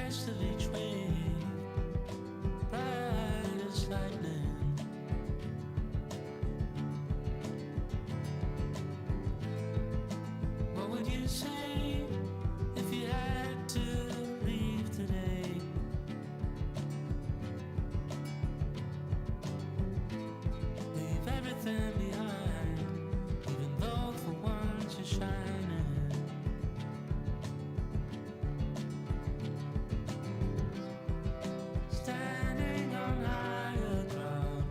crest of each wave, bright as lightning. What would you say if you had to leave today? Leave everything behind, even though for once you're shining. Standing on higher ground,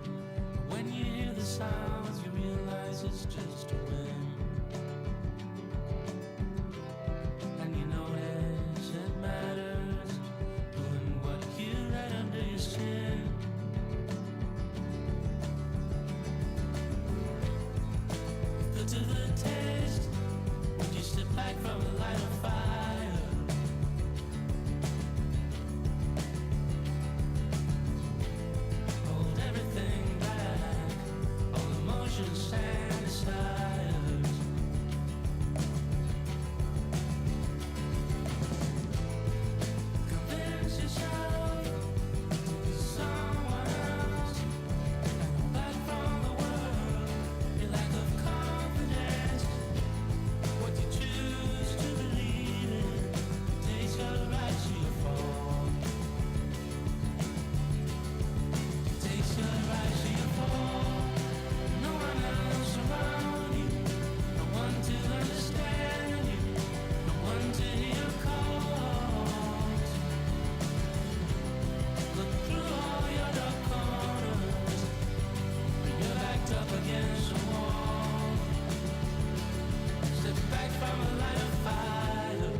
when you hear the sounds, you realize it's just a wind. And you notice it matters, doing what you let under your skin. Good to the taste when you step back from the light of fire. Hold everything back, all emotions stand aside. Convince yourself to someone else and back from the world. Your lack of confidence, what you choose to believe in, takes your right to your fall. Takes your right to your fall. No one else around you, no one to understand you, no one to hear your calls. Look through all your dark corners, when you're backed up against the wall. Step back from a line of fire.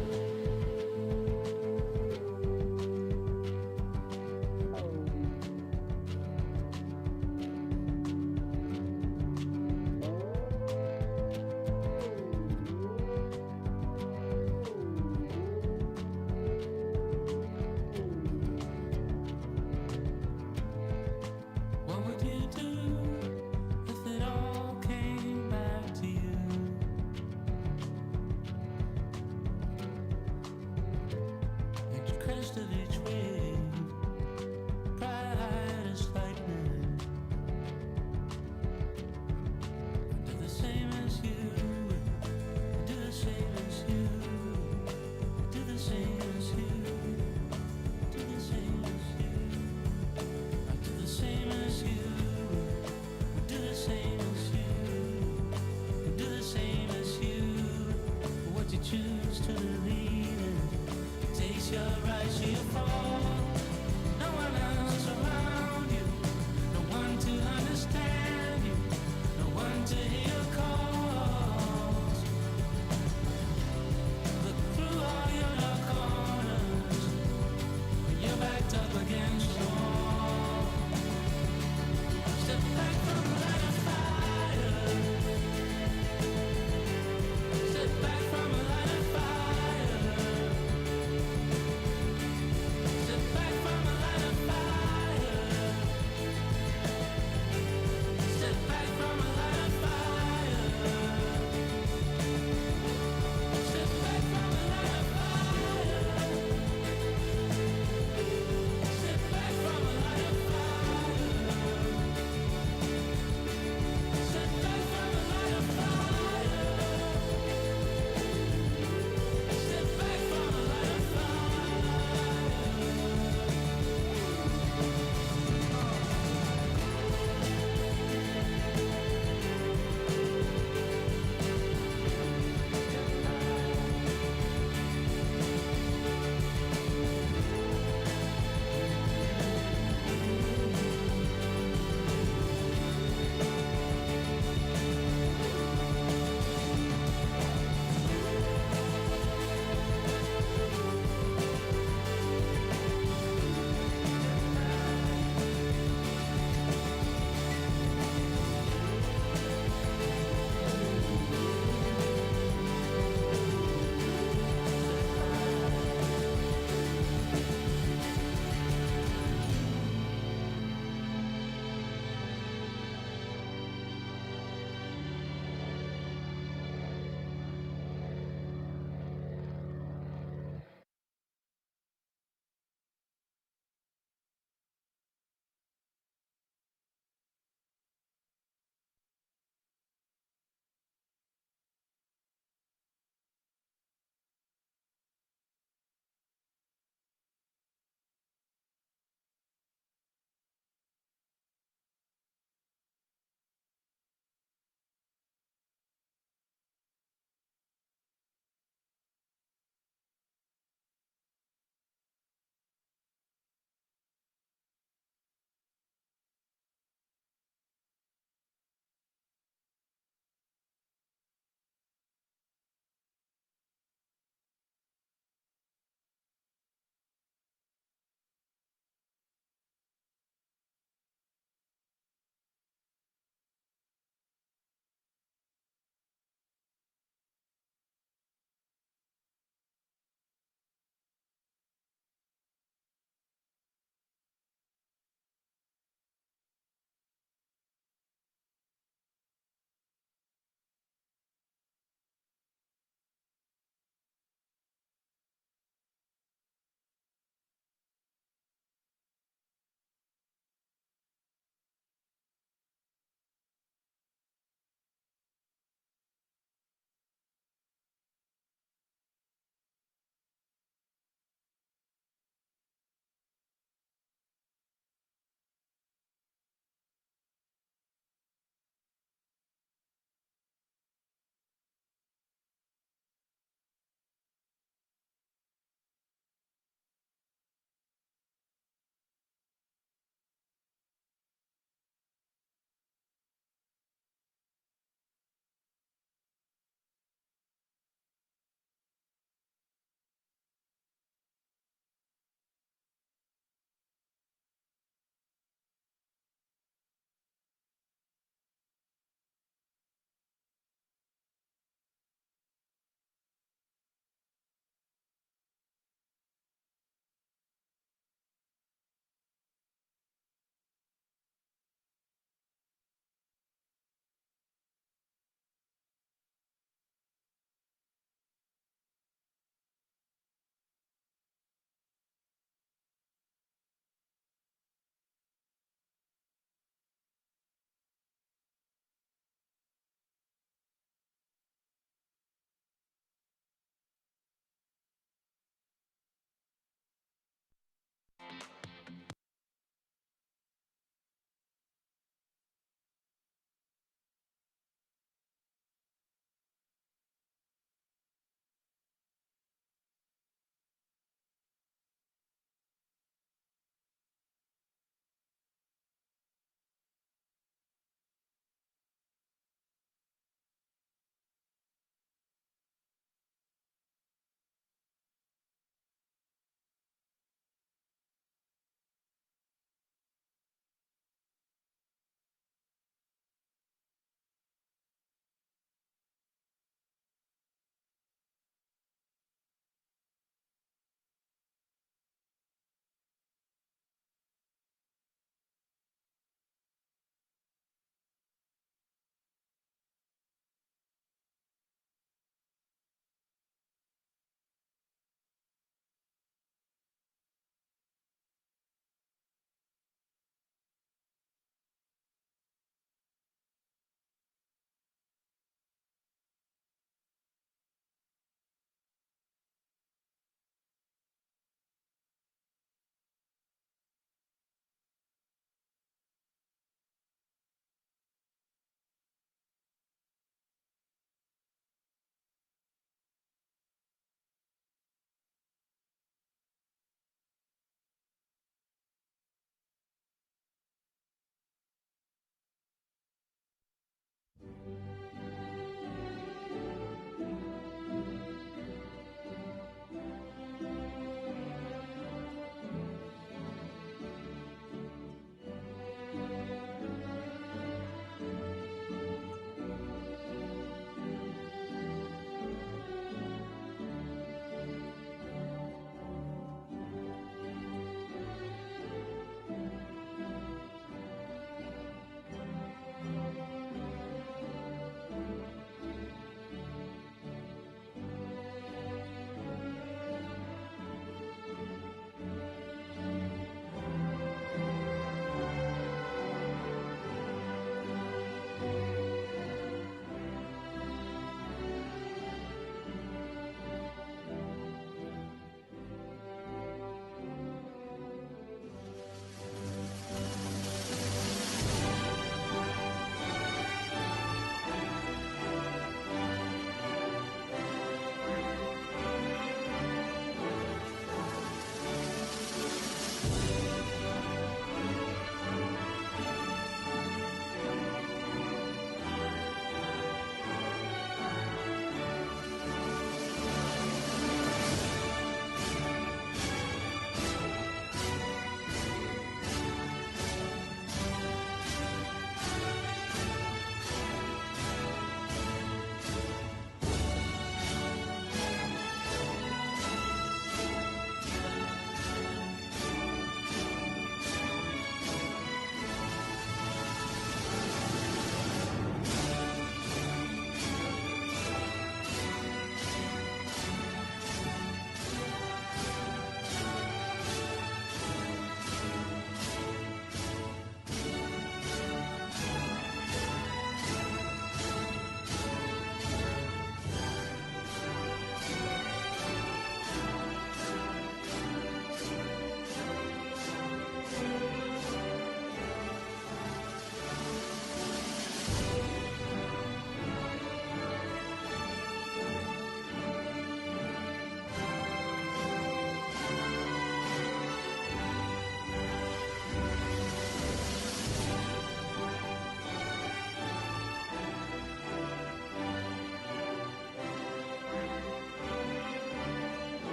What would you do if it all came back to you? At the crest of each wave, bright as lightning. Do the same as you, do the same as you, do the same as you, do the same as you. I do the same as you, do the same as you, do the same as you. What you choose to believe in takes your right to your fall.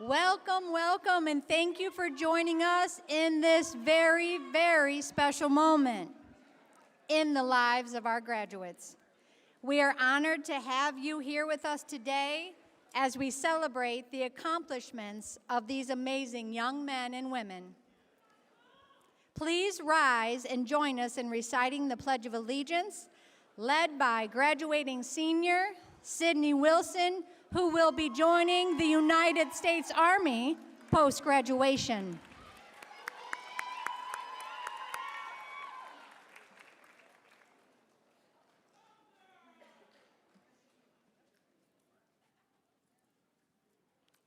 Welcome, welcome, and thank you for joining us in this very, very special moment in the lives of our graduates. We are honored to have you here with us today as we celebrate the accomplishments of these amazing young men and women. Please rise and join us in reciting the Pledge of Allegiance, led by graduating senior Sydney Wilson, who will be joining the United States Army post-graduation.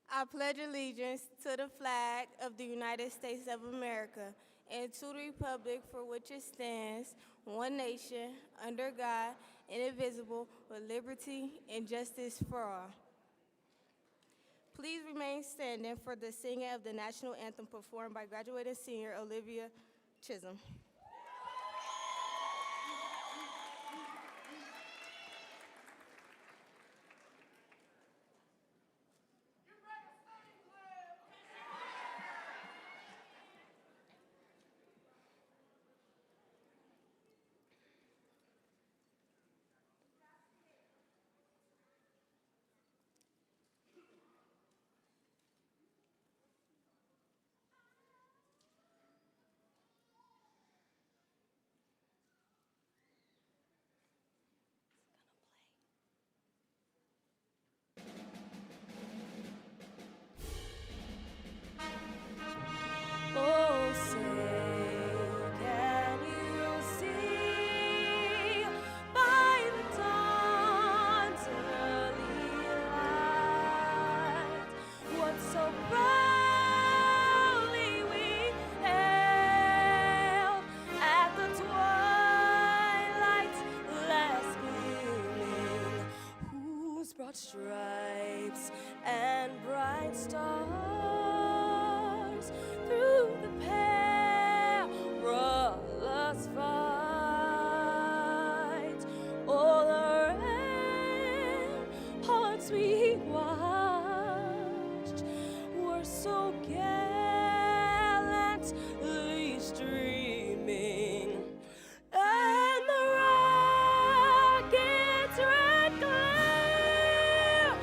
I pledge allegiance to the flag of the United States of America and to the republic for which it stands, one nation, under God, indivisible, with liberty and justice for all. Please remain standing for the singing of the national anthem performed by graduating senior Olivia Chisholm. Oh, say, can you see by the dawn's early light what so proudly we hailed at the twilight's last gleaming, whose broad stripes and bright stars through the perilous fight, all the ramparts we watched were so gallantly streaming, and the rocket's red glare,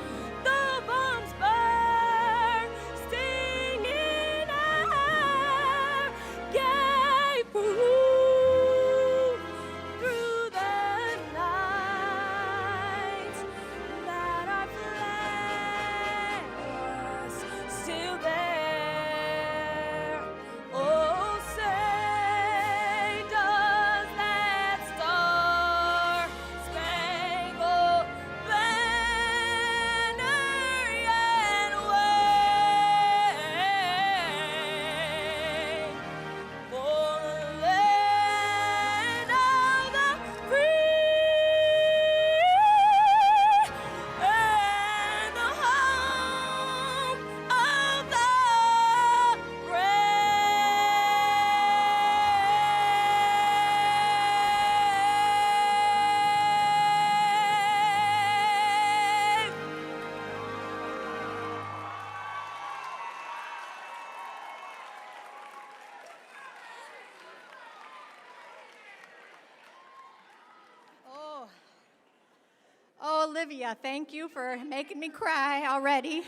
the bombs bursting in air, gave proof through the night that our flag was still there. Oh, say, does that star-spangled banner yet wave for the land of the free and the home of the brave? Oh, Olivia, thank you for making me cry already.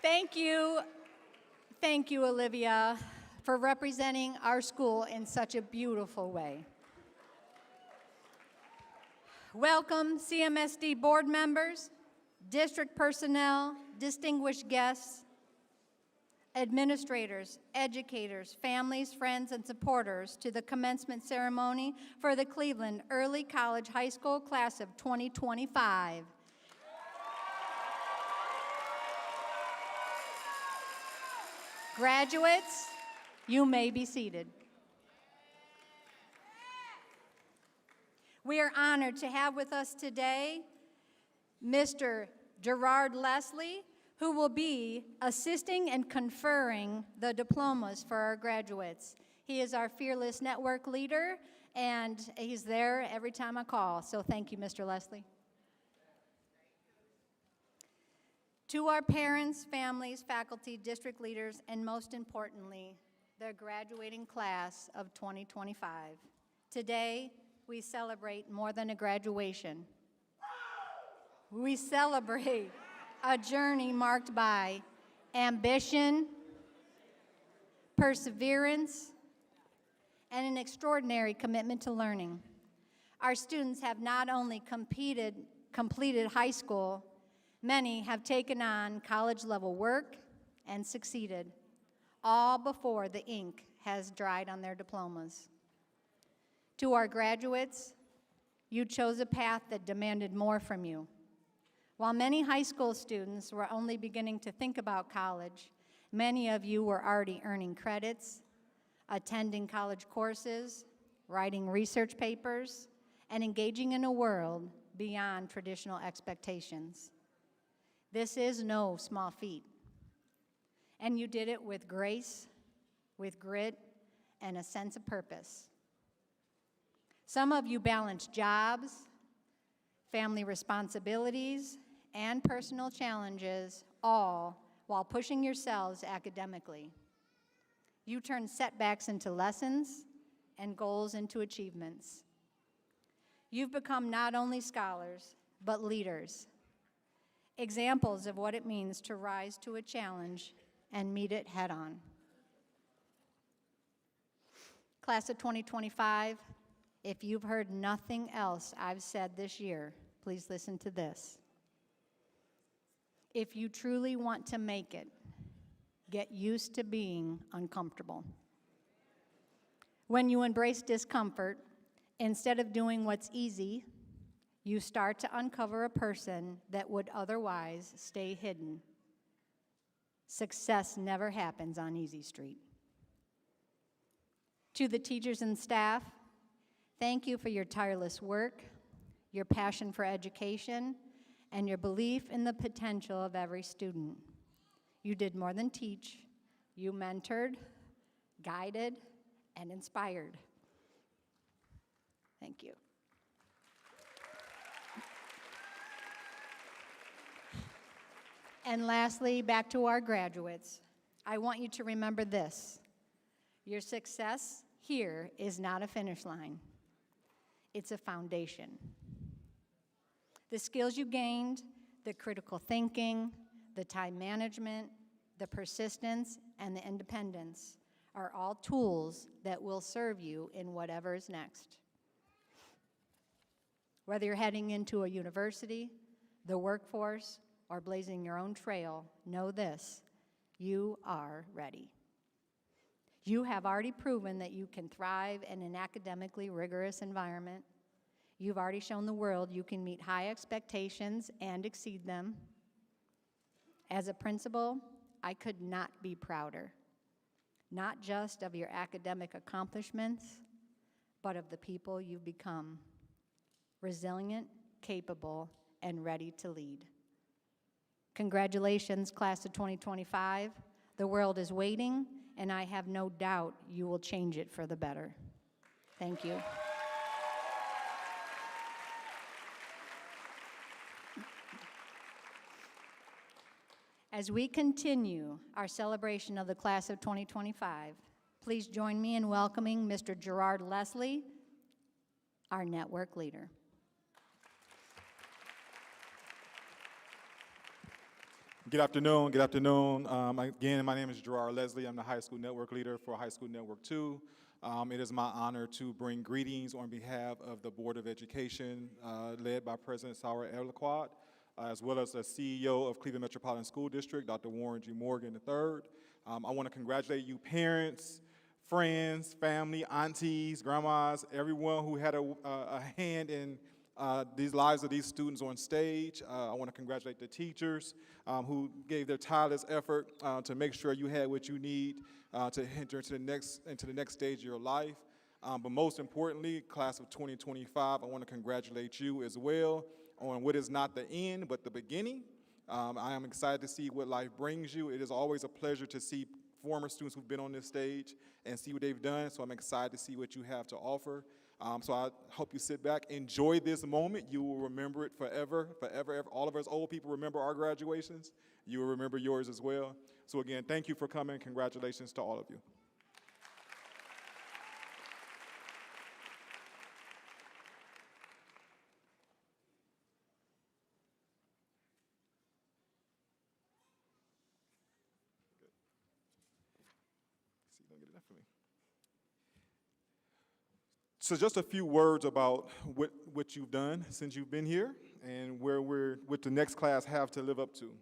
Thank you, Olivia, for representing our school in such a beautiful way. Welcome, CMSD board members, district personnel, distinguished guests, administrators, educators, families, friends, and supporters to the commencement ceremony for the Cleveland Early College High School class of 2025. Graduates, you may be seated. We are honored to have with us today Mr. Gerard Leslie, who will be assisting and conferring the diplomas for our graduates. He is our fearless network leader, and he's there every time I call. So thank you, Mr. Leslie. To our parents, families, faculty, district leaders, and most importantly, the graduating class of 2025. Today, we celebrate more than a graduation. We celebrate a journey marked by ambition, perseverance, and an extraordinary commitment to learning. Our students have not only completed high school, many have taken on college-level work and succeeded, all before the ink has dried on their diplomas. To our graduates, you chose a path that demanded more from you. While many high school students were only beginning to think about college, many of you were already earning credits, attending college courses, writing research papers, and engaging in a world beyond traditional expectations. This is no small feat, and you did it with grace, with grit, and a sense of purpose. Some of you balanced jobs, family responsibilities, and personal challenges, all while pushing yourselves academically. You turned setbacks into lessons and goals into achievements. You've become not only scholars, but leaders, examples of what it means to rise to a challenge and meet it head on. Class of 2025, if you've heard nothing else I've said this year, please listen to this. If you truly want to make it, get used to being uncomfortable. When you embrace discomfort, instead of doing what's easy, you start to uncover a person that would otherwise stay hidden. Success never happens on Easy Street. To the teachers and staff, thank you for your tireless work, your passion for education, and your belief in the potential of every student. You did more than teach. You mentored, guided, and inspired. Thank you. And lastly, back to our graduates. I want you to remember this. Your success here is not a finish line. It's a foundation. The skills you gained, the critical thinking, the time management, the persistence, and the independence are all tools that will serve you in whatever is next. Whether you're heading into a university, the workforce, or blazing your own trail, know this: you are ready. You have already proven that you can thrive in an academically rigorous environment. You've already shown the world you can meet high expectations and exceed them. As a principal, I could not be prouder, not just of your academic accomplishments, but of the people you've become: resilient, capable, and ready to lead. Congratulations, class of 2025. The world is waiting, and I have no doubt you will change it for the better. Thank you. As we continue our celebration of the class of 2025, please join me in welcoming Mr. Gerard Leslie, our network leader. Good afternoon. Good afternoon. Again, my name is Gerard Leslie. I'm the high school network leader for High School Network 2. It is my honor to bring greetings on behalf of the Board of Education, led by President Saura Elquad, as well as the CEO of Cleveland Metropolitan School District, Dr. Warren G. Morgan III. I want to congratulate you parents, friends, family, aunties, grandmas, everyone who had a hand in these lives of these students on stage. I want to congratulate the teachers who gave their tireless effort to make sure you had what you need to enter into the next stage of your life. But most importantly, class of 2025, I want to congratulate you as well on what is not the end, but the beginning. I am excited to see what life brings you. It is always a pleasure to see former students who've been on this stage and see what they've done, so I'm excited to see what you have to offer. So I hope you sit back, enjoy this moment. You will remember it forever, forever, ever. All of us old people remember our graduations. You will remember yours as well. So again, thank you for coming. Congratulations to all of you. See, don't get enough for me. So just a few words about what you've done since you've been here and what the next class have to live up to.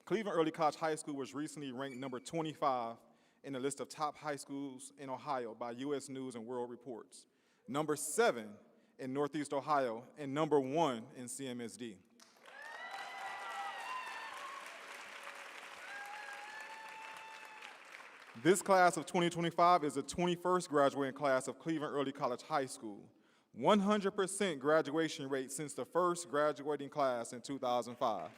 Cleveland Early College High School was recently ranked number 25 in the list of top high schools in Ohio by U.S. News and World Reports, number 7 in Northeast Ohio, and number 1 in CMSD. This class of 2025 is the 21st graduating class of Cleveland Early College High School. 100% graduation rate since the first graduating class in 2005.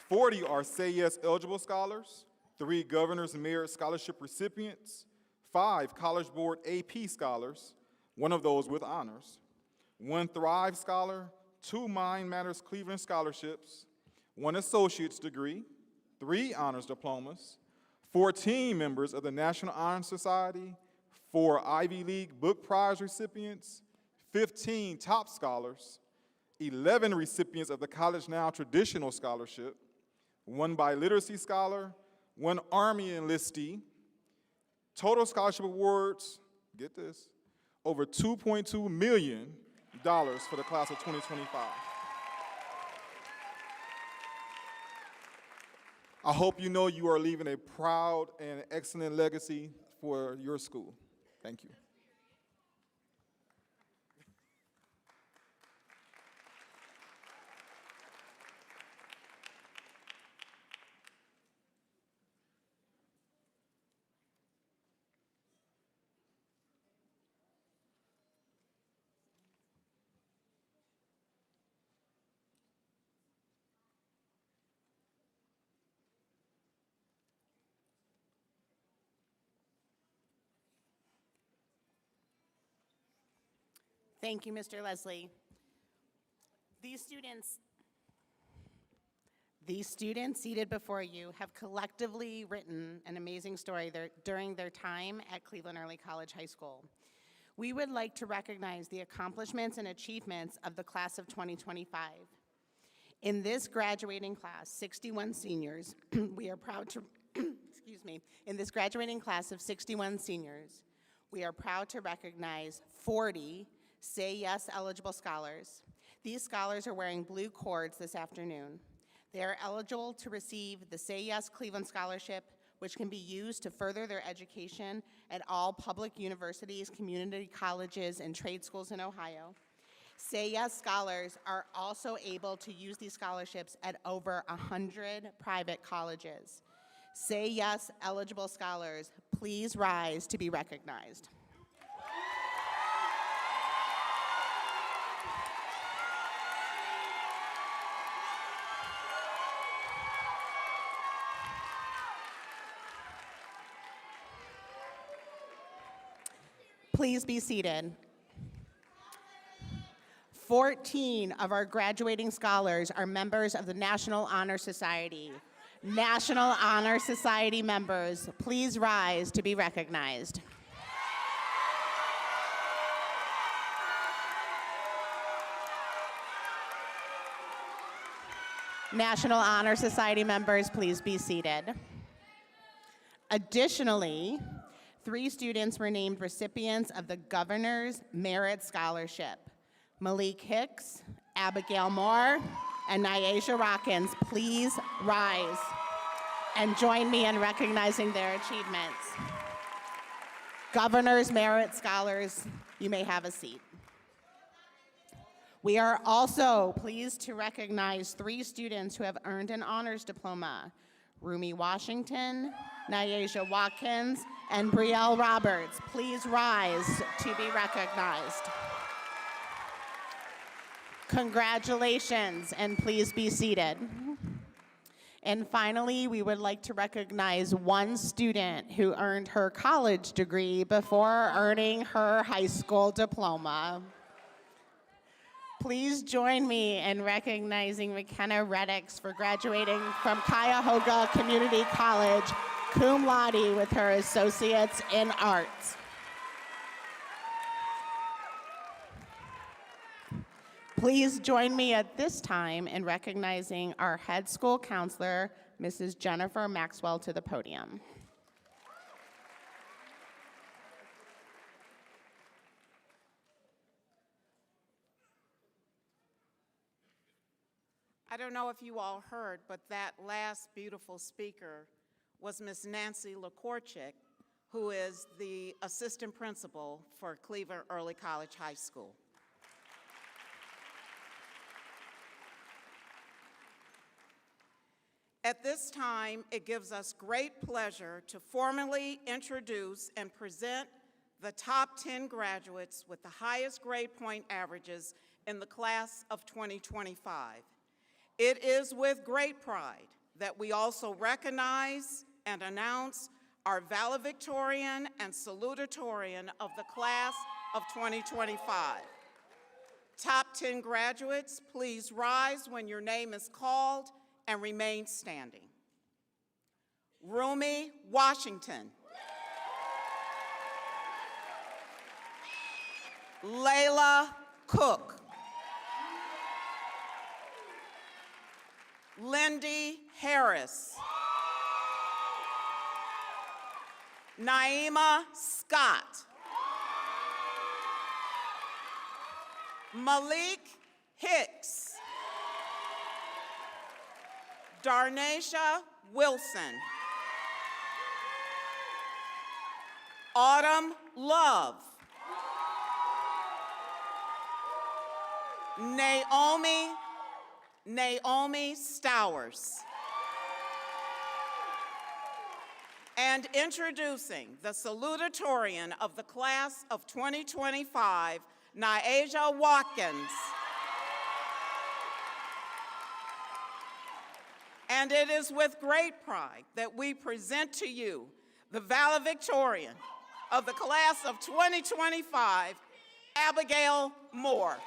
"40 are Say Yes eligible scholars, 3 Governor's Merit Scholarship recipients, 5 College Board AP scholars, 1 of those with honors, 1 Thrive Scholar, 2 Mind Matters Cleveland scholarships, 1 associate's degree, 3 honors diplomas, 14 members of the National Honor Society, 4 Ivy League Book Prize recipients, 15 top scholars, 11 recipients of the College Now Traditional Scholarship, 1 Biliteracy Scholar, 1 Army enlistee, total scholarship awards, get this, over $2.2 million for the class of 2025. I hope you know you are leaving a proud and excellent legacy for your school. Thank you. Thank you, Mr. Leslie. These students seated before you have collectively written an amazing story during their time at Cleveland Early College High School. We would like to recognize the accomplishments and achievements of the class of 2025. In this graduating class, 61 seniors, we are proud to, in this graduating class of 61 seniors, we are proud to recognize 40 Say Yes eligible scholars. These scholars are wearing blue cords this afternoon. They are eligible to receive the Say Yes Cleveland Scholarship, which can be used to further their education at all public universities, community colleges, and trade schools in Ohio. Say Yes scholars are also able to use these scholarships at over 100 private colleges. Say Yes eligible scholars, please rise to be recognized. Please be seated. 14 of our graduating scholars are members of the National Honor Society. National Honor Society members, please rise to be recognized. National Honor Society members, please be seated. Additionally, 3 students were named recipients of the Governor's Merit Scholarship. Malik Hicks, Abigail Moore, and Nyasia Rockins, please rise and join me in recognizing their achievements. Governor's Merit Scholars, you may have a seat. We are also pleased to recognize 3 students who have earned an honors diploma: Rumi Washington, Nyasia Watkins, and Brielle Roberts. Please rise to be recognized. Congratulations, and please be seated. And finally, we would like to recognize one student who earned her college degree before earning her high school diploma. Please join me in recognizing McKenna Reddix for graduating from Cuyahoga Community College, cum laude with her Associates in Arts. Please join me at this time in recognizing our head school counselor, Mrs. Jennifer Maxwell, to the podium. I don't know if you all heard, but that last beautiful speaker was Miss Nancy LaCorchik, who is the assistant principal for Cleveland Early College High School. At this time, it gives us great pleasure to formally introduce and present the top 10 graduates with the highest grade point averages in the class of 2025. It is with great pride that we also recognize and announce our Valedictorian and Salutatorian of the class of 2025. Top 10 graduates, please rise when your name is called and remain standing. Rumi Washington. Layla Cook. Lindy Harris. Naima Scott. Malik Hicks. Darnasha Wilson. Autumn Love. Naomi Stowers. And introducing the salutatorian of the class of 2025, Nyasia Watkins. And it is with great pride that we present to you the valedictorian of the class of 2025, Abigail Moore.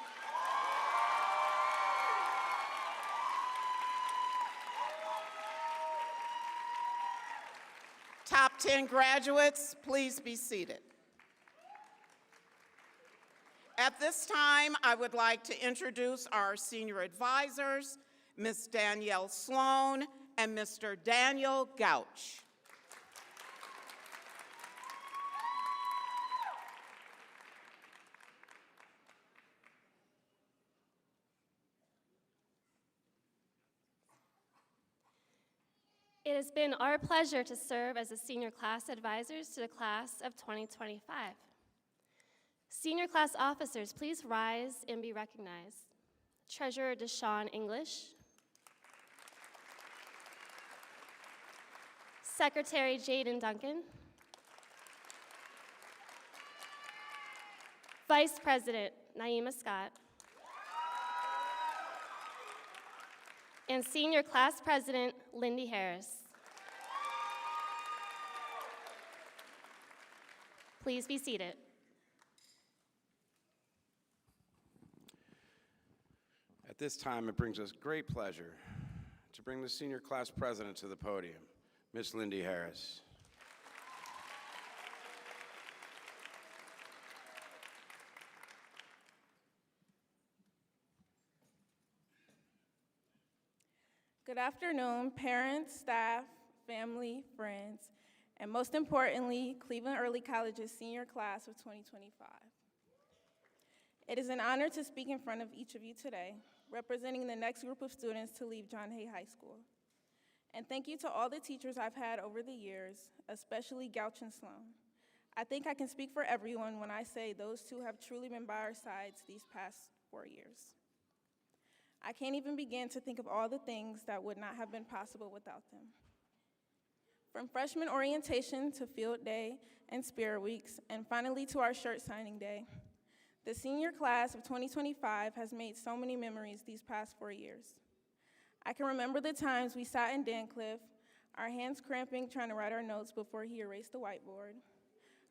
Top 10 graduates, please be seated. At this time, I would like to introduce our senior advisors, Ms. Danielle Sloan and Mr. Daniel Gouch. It has been our pleasure to serve as the senior class advisors to the class of 2025. Senior class officers, please rise and be recognized. Treasurer Deshawn English. Secretary Jaden Duncan. Vice President Naima Scott. And Senior Class President Lindy Harris. Please be seated. At this time, it brings us great pleasure to bring the Senior Class President to the podium, Ms. Lindy Harris. Good afternoon, parents, staff, family, friends, and most importantly, Cleveland Early College's senior class of 2025. It is an honor to speak in front of each of you today, representing the next group of students to leave John Hay High School. And thank you to all the teachers I've had over the years, especially Gouch and Sloan. I think I can speak for everyone when I say those two have truly been by our sides these past 4 years. I can't even begin to think of all the things that would not have been possible without them. From freshman orientation to field day and spirit weeks, and finally to our shirt signing day, the senior class of 2025 has made so many memories these past 4 years. I can remember the times we sat in Dancliff, our hands cramping trying to write our notes before he erased the whiteboard,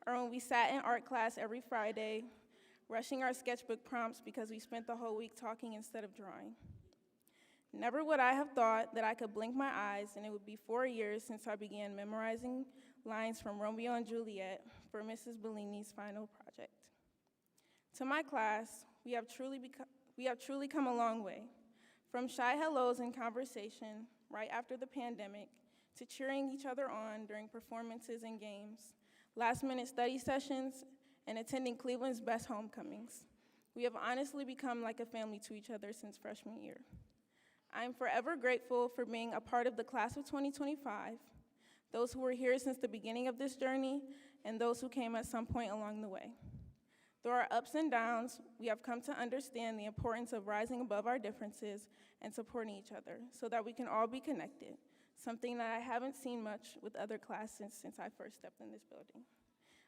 or when we sat in art class every Friday, rushing our sketchbook prompts because we spent the whole week talking instead of drawing. Never would I have thought that I could blink my eyes and it would be 4 years since I began memorizing lines from Romeo and Juliet for Mrs. Bellini's final project. To my class, we have truly come a long way. From shy hellos and conversation right after the pandemic to cheering each other on during performances and games, last-minute study sessions, and attending Cleveland's best homecomings. We have honestly become like a family to each other since freshman year. I am forever grateful for being a part of the class of 2025, those who were here since the beginning of this journey, and those who came at some point along the way. Through our ups and downs, we have come to understand the importance of rising above our differences and supporting each other so that we can all be connected, something that I haven't seen much with other classes since I first stepped in this building,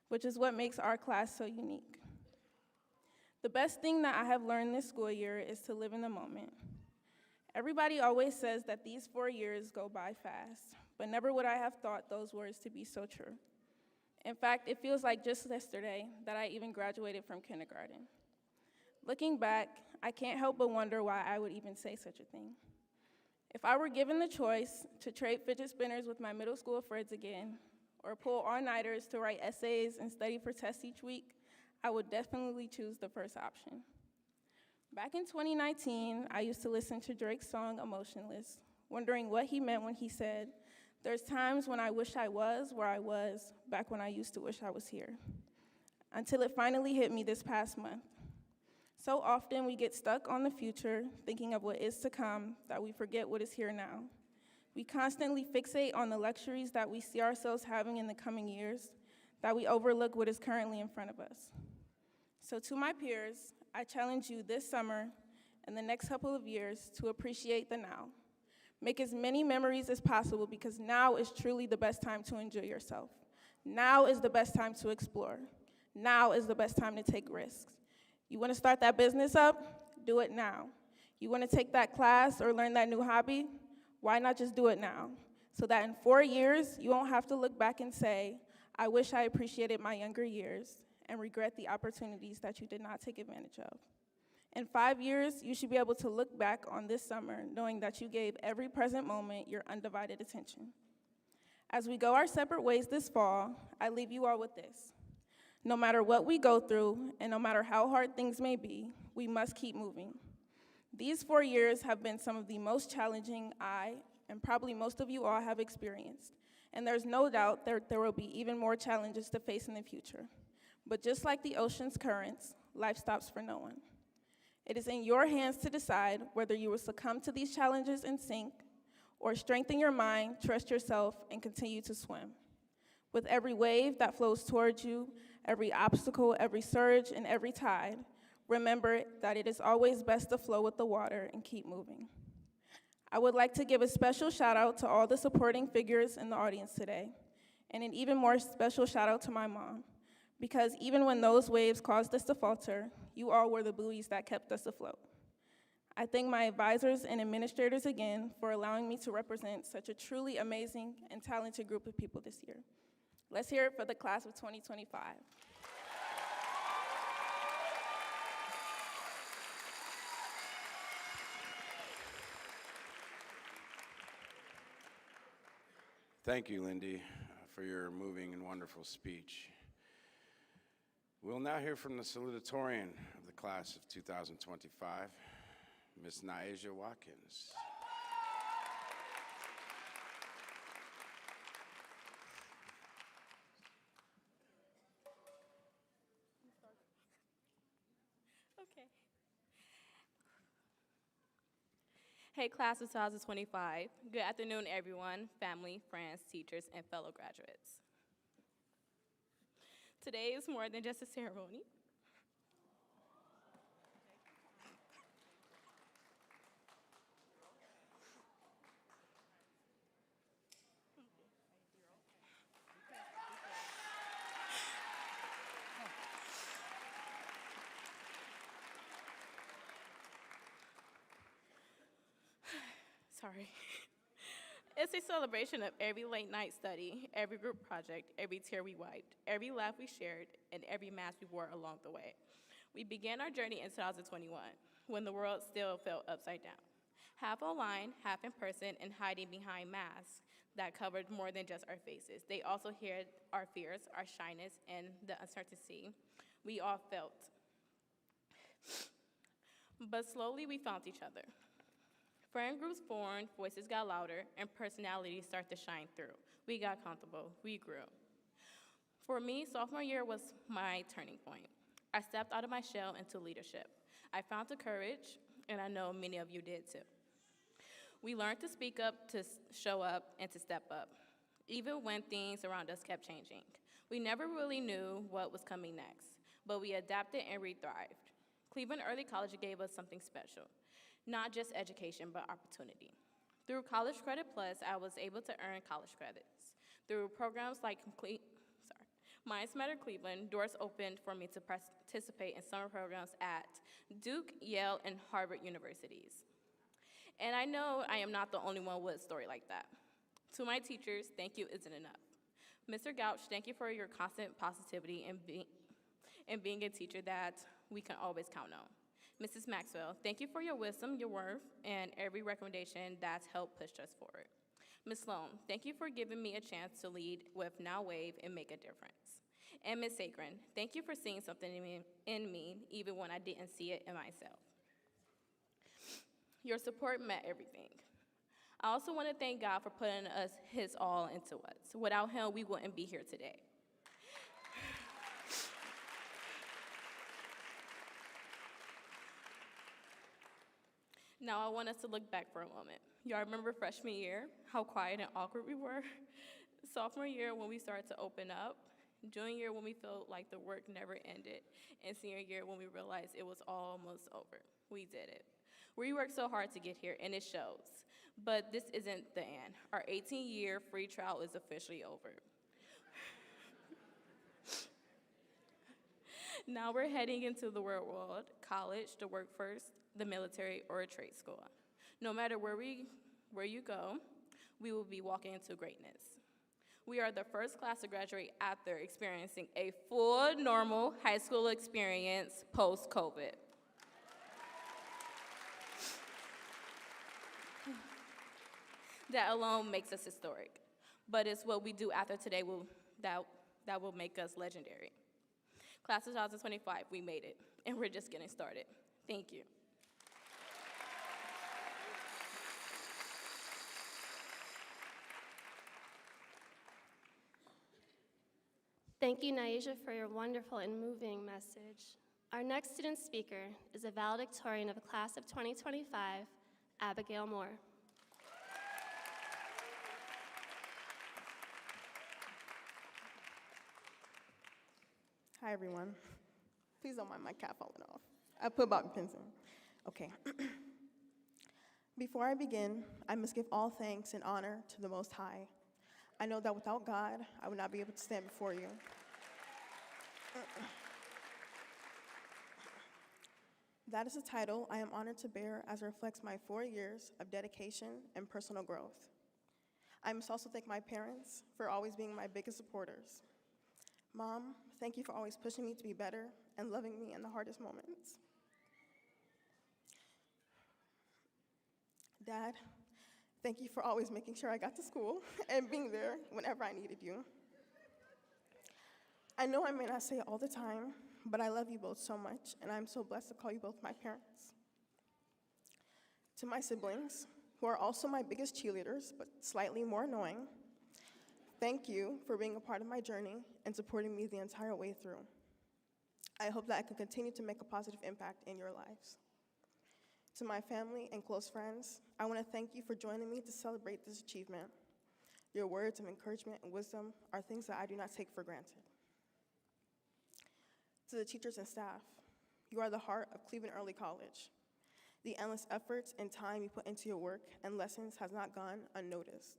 which is what makes our class so unique. The best thing that I have learned this school year is to live in the moment. Everybody always says that these 4 years go by fast, but never would I have thought those words to be so true. In fact, it feels like just yesterday that I even graduated from kindergarten. Looking back, I can't help but wonder why I would even say such a thing. If I were given the choice to trade fidget spinners with my middle school friends again, or pull all-nighters to write essays and study for tests each week, I would definitely choose the first option. Back in 2019, I used to listen to Drake's song, Emotionless, wondering what he meant when he said, "There's times when I wish I was where I was back when I used to wish I was here," until it finally hit me this past month. So often we get stuck on the future, thinking of what is to come, that we forget what is here now. We constantly fixate on the luxuries that we see ourselves having in the coming years, that we overlook what is currently in front of us. So to my peers, I challenge you this summer and the next couple of years to appreciate the now. Make as many memories as possible because now is truly the best time to enjoy yourself. Now is the best time to explore. Now is the best time to take risks. You want to start that business up? Do it now. You want to take that class or learn that new hobby? Why not just do it now? So that in 4 years, you won't have to look back and say, I wish I appreciated my younger years, and regret the opportunities that you did not take advantage of. In 5 years, you should be able to look back on this summer knowing that you gave every present moment your undivided attention. As we go our separate ways this fall, I leave you all with this. No matter what we go through, and no matter how hard things may be, we must keep moving. These 4 years have been some of the most challenging I, and probably most of you all, have experienced, and there's no doubt that there will be even more challenges to face in the future. But just like the ocean's currents, life stops for no one. It is in your hands to decide whether you will succumb to these challenges and sink, or strengthen your mind, trust yourself, and continue to swim. With every wave that flows towards you, every obstacle, every surge, and every tide, remember that it is always best to flow with the water and keep moving. I would like to give a special shout out to all the supporting figures in the audience today, and an even more special shout out to my mom. Because even when those waves caused us to falter, you all were the buoys that kept us afloat. I thank my advisors and administrators again for allowing me to represent such a truly amazing and talented group of people this year. Let's hear it for the class of 2025. Thank you, Lindy, for your moving and wonderful speech. We'll now hear from the salutatorian of the class of 2025, Ms. Naisha Watkins. Okay. Hey, class of 2025. Good afternoon, everyone, family, friends, teachers, and fellow graduates. Today is more than just a ceremony. sorry. It's a celebration of every late night study, every group project, every tear we wiped, every laugh we shared, and every mask we wore along the way. We began our journey in 2021, when the world still felt upside down. Half online, half in person, and hiding behind masks that covered more than just our faces. They also hid our fears, our shyness, and the uncertainty we all felt. But slowly we found each other. Friend groups formed, voices got louder, and personalities started to shine through. We got comfortable, we grew. For me, sophomore year was my turning point. I stepped out of my shell into leadership. I found the courage, and I know many of you did too. We learned to speak up, to show up, and to step up, even when things around us kept changing. We never really knew what was coming next, but we adapted and we thrived. Cleveland Early College gave us something special, not just education, but opportunity. Through College Credit Plus, I was able to earn college credits. Through programs like Minds Matter Cleveland, doors opened for me to participate in summer programs at Duke, Yale, and Harvard universities. And I know I am not the only one with a story like that. To my teachers, thank you isn't enough. Mr. Gouch, thank you for your constant positivity and being a teacher that we can always count on. Mrs. Maxwell, thank you for your wisdom, your worth, and every recommendation that's helped push us forward. Ms. Sloan, thank you for giving me a chance to lead with Now Wave and make a difference. And Ms. Sagrin, thank you for seeing something in me even when I didn't see it in myself. Your support meant everything. I also want to thank God for putting his all into us. Without him, we wouldn't be here today. Now I want us to look back for a moment. Y'all remember freshman year, how quiet and awkward we were? Sophomore year when we started to open up, junior year when we felt like the work never ended, and senior year when we realized it was almost over. We did it. We worked so hard to get here, and it shows. But this isn't the end. Our 18-year free trial is officially over. Now we're heading into the real world, college, the workforce, the military, or a trade school. No matter where you go, we will be walking into greatness. We are the first class to graduate after experiencing a full normal high school experience post-COVID. That alone makes us historic, but it's what we do after today that will make us legendary. Class of 2025, we made it, and we're just getting started. Thank you. Thank you, Naisha, for your wonderful and moving message. Our next student speaker is a valedictorian of the class of 2025, Abigail Moore. Hi, everyone. Please don't mind my cap falling off. I put bobby pins in. Okay. Before I begin, I must give all thanks and honor to the Most High. I know that without God, I would not be able to stand before you. That is a title I am honored to bear as it reflects my 4 years of dedication and personal growth. I must also thank my parents for always being my biggest supporters. Mom, thank you for always pushing me to be better and loving me in the hardest moments. Dad, thank you for always making sure I got to school and being there whenever I needed you. I know I may not say it all the time, but I love you both so much, and I'm so blessed to call you both my parents. To my siblings, who are also my biggest cheerleaders, but slightly more annoying, thank you for being a part of my journey and supporting me the entire way through. I hope that I can continue to make a positive impact in your lives. To my family and close friends, I want to thank you for joining me to celebrate this achievement. Your words of encouragement and wisdom are things that I do not take for granted. To the teachers and staff, you are the heart of Cleveland Early College. The endless efforts and time you put into your work and lessons has not gone unnoticed.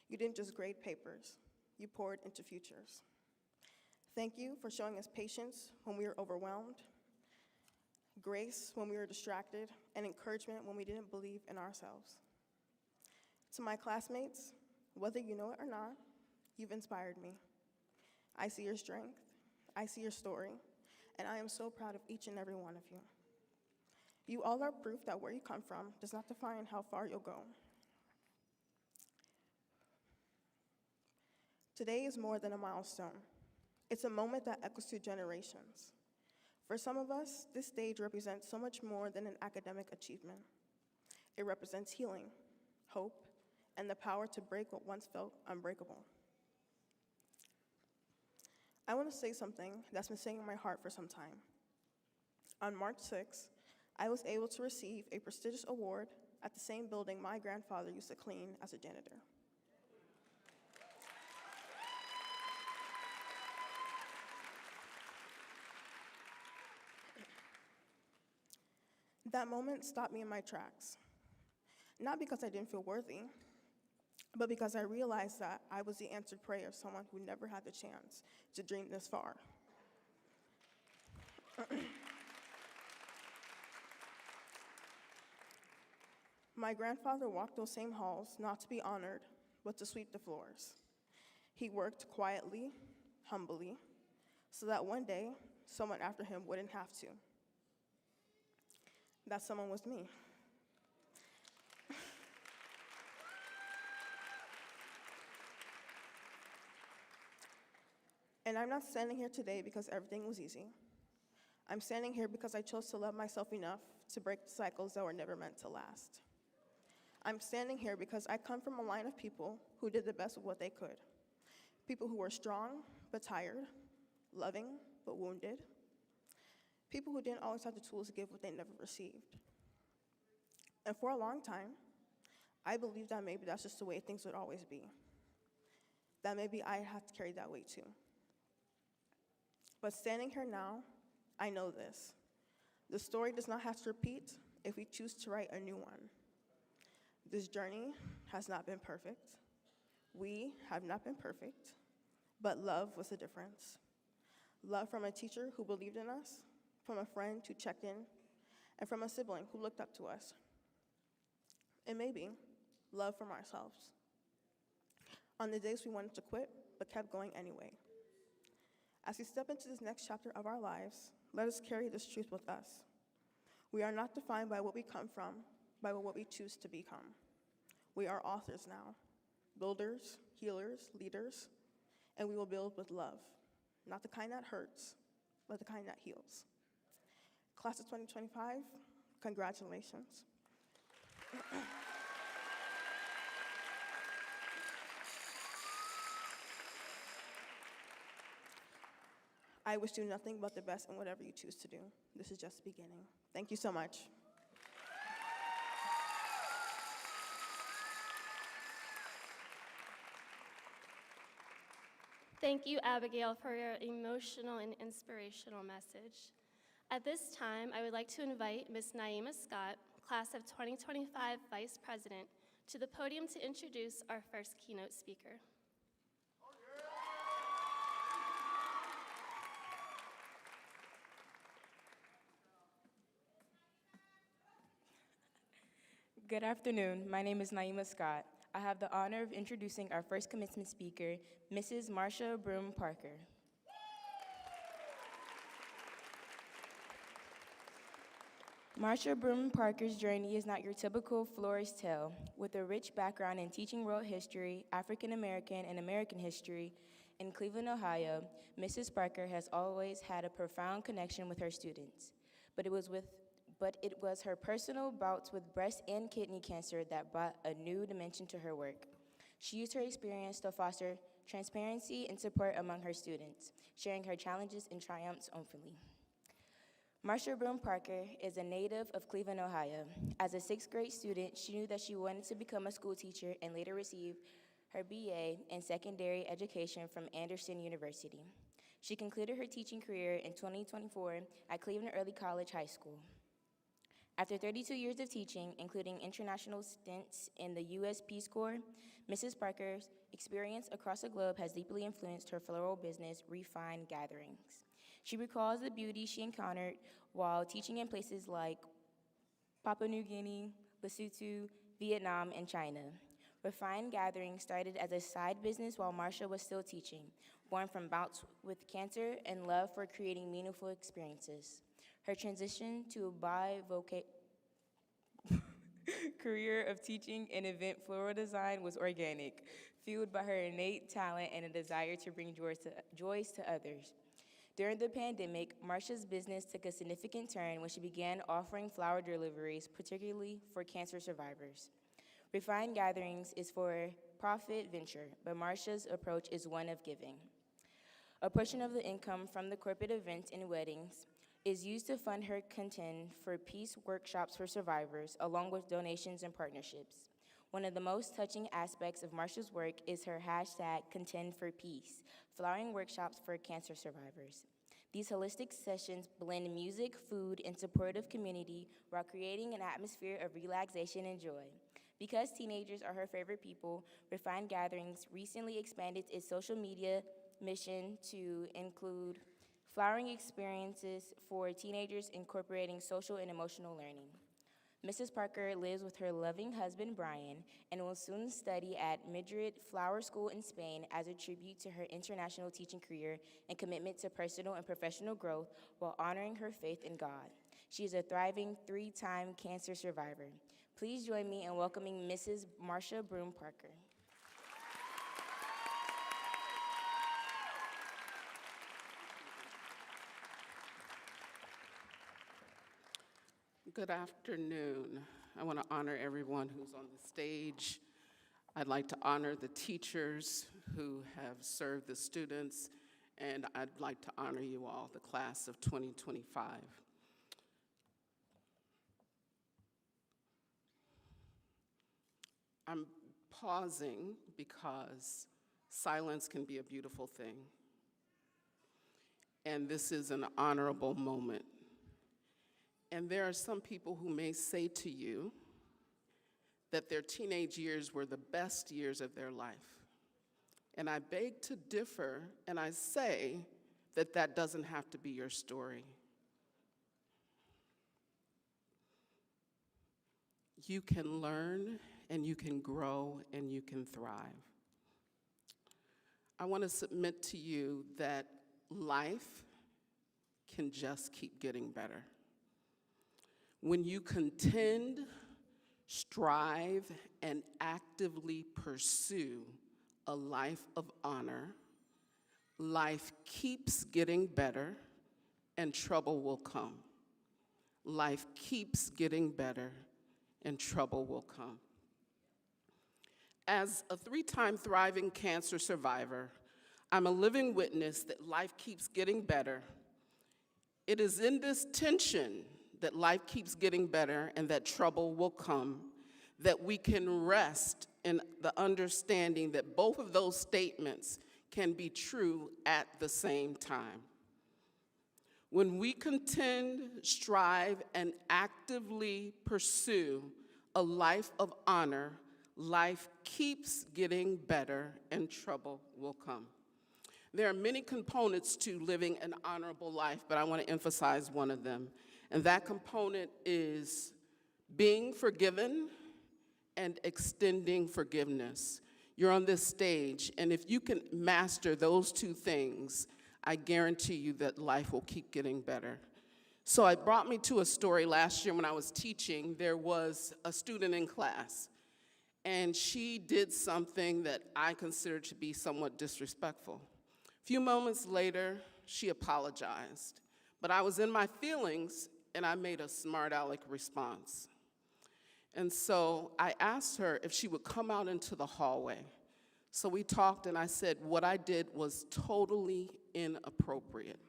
You didn't just grade papers, you poured into futures. Thank you for showing us patience when we were overwhelmed, grace when we were distracted, and encouragement when we didn't believe in ourselves. To my classmates, whether you know it or not, you've inspired me. I see your strength, I see your story, and I am so proud of each and every one of you. You all are proof that where you come from does not define how far you'll go. Today is more than a milestone. It's a moment that echoes through generations. For some of us, this stage represents so much more than an academic achievement. It represents healing, hope, and the power to break what once felt unbreakable. I want to say something that's been sitting in my heart for some time. On March 6th, I was able to receive a prestigious award at the same building my grandfather used to clean as a janitor. That moment stopped me in my tracks. Not because I didn't feel worthy, but because I realized that I was the answered prayer of someone who never had the chance to dream this far. My grandfather walked those same halls not to be honored, but to sweep the floors. He worked quietly, humbly, so that one day, someone after him wouldn't have to. That someone was me. And I'm not standing here today because everything was easy. I'm standing here because I chose to love myself enough to break the cycles that were never meant to last. I'm standing here because I come from a line of people who did the best with what they could. People who were strong but tired, loving but wounded. People who didn't always have the tools to give what they never received. And for a long time, I believed that maybe that's just the way things would always be. That maybe I had to carry that weight too. But standing here now, I know this. The story does not have to repeat if we choose to write a new one. This journey has not been perfect. We have not been perfect, but love was the difference. Love from a teacher who believed in us, from a friend who checked in, and from a sibling who looked up to us. And maybe love from ourselves. On the days we wanted to quit, but kept going anyway. As we step into this next chapter of our lives, let us carry this truth with us. We are not defined by what we come from, by what we choose to become. We are authors now, builders, healers, leaders, and we will build with love, not the kind that hurts, but the kind that heals. Class of 2025, congratulations. I wish you nothing but the best in whatever you choose to do. This is just the beginning. Thank you so much. Thank you, Abigail, for your emotional and inspirational message. At this time, I would like to invite Ms. Naima Scott, Class of 2025 Vice President, to the podium to introduce our first keynote speaker. Good afternoon. My name is Naima Scott. I have the honor of introducing our first commencement speaker, Mrs. Marsha Broom Parker. Marsha Broom Parker's journey is not your typical florist tale. With a rich background in teaching world history, African American and American history in Cleveland, Ohio, Mrs. Parker has always had a profound connection with her students. But it was her personal bouts with breast and kidney cancer that brought a new dimension to her work. She used her experience to foster transparency and support among her students, sharing her challenges and triumphs openly. Marsha Broom Parker is a native of Cleveland, Ohio. As a sixth grade student, she knew that she wanted to become a school teacher and later received her BA in secondary education from Anderson University. She concluded her teaching career in 2024 at Cleveland Early College High School. After 32 years of teaching, including international stints in the U.S. Peace Corps, Mrs. Parker's experience across the globe has deeply influenced her floral business, Refined Gatherings. She recalls the beauty she encountered while teaching in places like Papua New Guinea, Lesotho, Vietnam, and China. Refined Gathering started as a side business while Marsha was still teaching, born from bouts with cancer and love for creating meaningful experiences. Her transition to a career of teaching and event floral design was organic, fueled by her innate talent and a desire to bring joys to others. During the pandemic, Marsha's business took a significant turn when she began offering flower deliveries, particularly for cancer survivors. Refined Gatherings is for a profit venture, but Marsha's approach is one of giving. A portion of the income from the corporate events and weddings is used to fund her contend for peace workshops for survivors, along with donations and partnerships. One of the most touching aspects of Marsha's work is her hashtag Contend for Peace, flowering workshops for cancer survivors. These holistic sessions blend music, food, and supportive community while creating an atmosphere of relaxation and joy. Because teenagers are her favorite people, Refined Gatherings recently expanded its social media mission to include flowering experiences for teenagers incorporating social and emotional learning. Mrs. Parker lives with her loving husband, Brian, and will soon study at Madrid Flower School in Spain as a tribute to her international teaching career and commitment to personal and professional growth while honoring her faith in God. She is a thriving 3-time cancer survivor. Please join me in welcoming Mrs. Marsha Broom Parker. Good afternoon. I want to honor everyone who's on the stage. I'd like to honor the teachers who have served the students, and I'd like to honor you all, the class of 2025. I'm pausing because silence can be a beautiful thing, and this is an honorable moment. And there are some people who may say to you that their teenage years were the best years of their life. And I beg to differ, and I say that that doesn't have to be your story. You can learn, and you can grow, and you can thrive. I want to submit to you that life can just keep getting better. When you contend, strive, and actively pursue a life of honor, life keeps getting better and trouble will come. Life keeps getting better and trouble will come. As a 3-time thriving cancer survivor, I'm a living witness that life keeps getting better. It is in this tension that life keeps getting better and that trouble will come, that we can rest in the understanding that both of those statements can be true at the same time. When we contend, strive, and actively pursue a life of honor, life keeps getting better and trouble will come. There are many components to living an honorable life, but I want to emphasize one of them. And that component is being forgiven and extending forgiveness. You're on this stage, and if you can master those two things, I guarantee you that life will keep getting better. So it brought me to a story last year when I was teaching. There was a student in class, and she did something that I considered to be somewhat disrespectful. A few moments later, she apologized, but I was in my feelings, and I made a smart aleck response. And so I asked her if she would come out into the hallway. So we talked, and I said, what I did was totally inappropriate.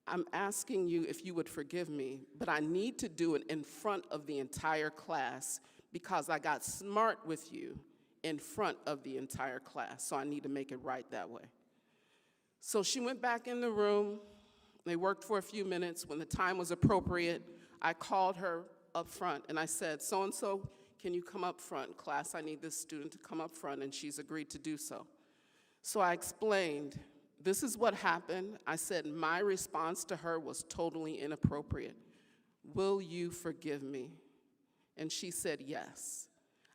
I'm asking you if you would forgive me, but I need to do it in front of the entire class because I got smart with you in front of the entire class, so I need to make it right that way. So she went back in the room. They worked for a few minutes. When the time was appropriate, I called her up front, and I said, so-and-so, can you come up front? Class, I need this student to come up front, and she's agreed to do so. So I explained, this is what happened. I said, my response to her was totally inappropriate. Will you forgive me? And she said, yes.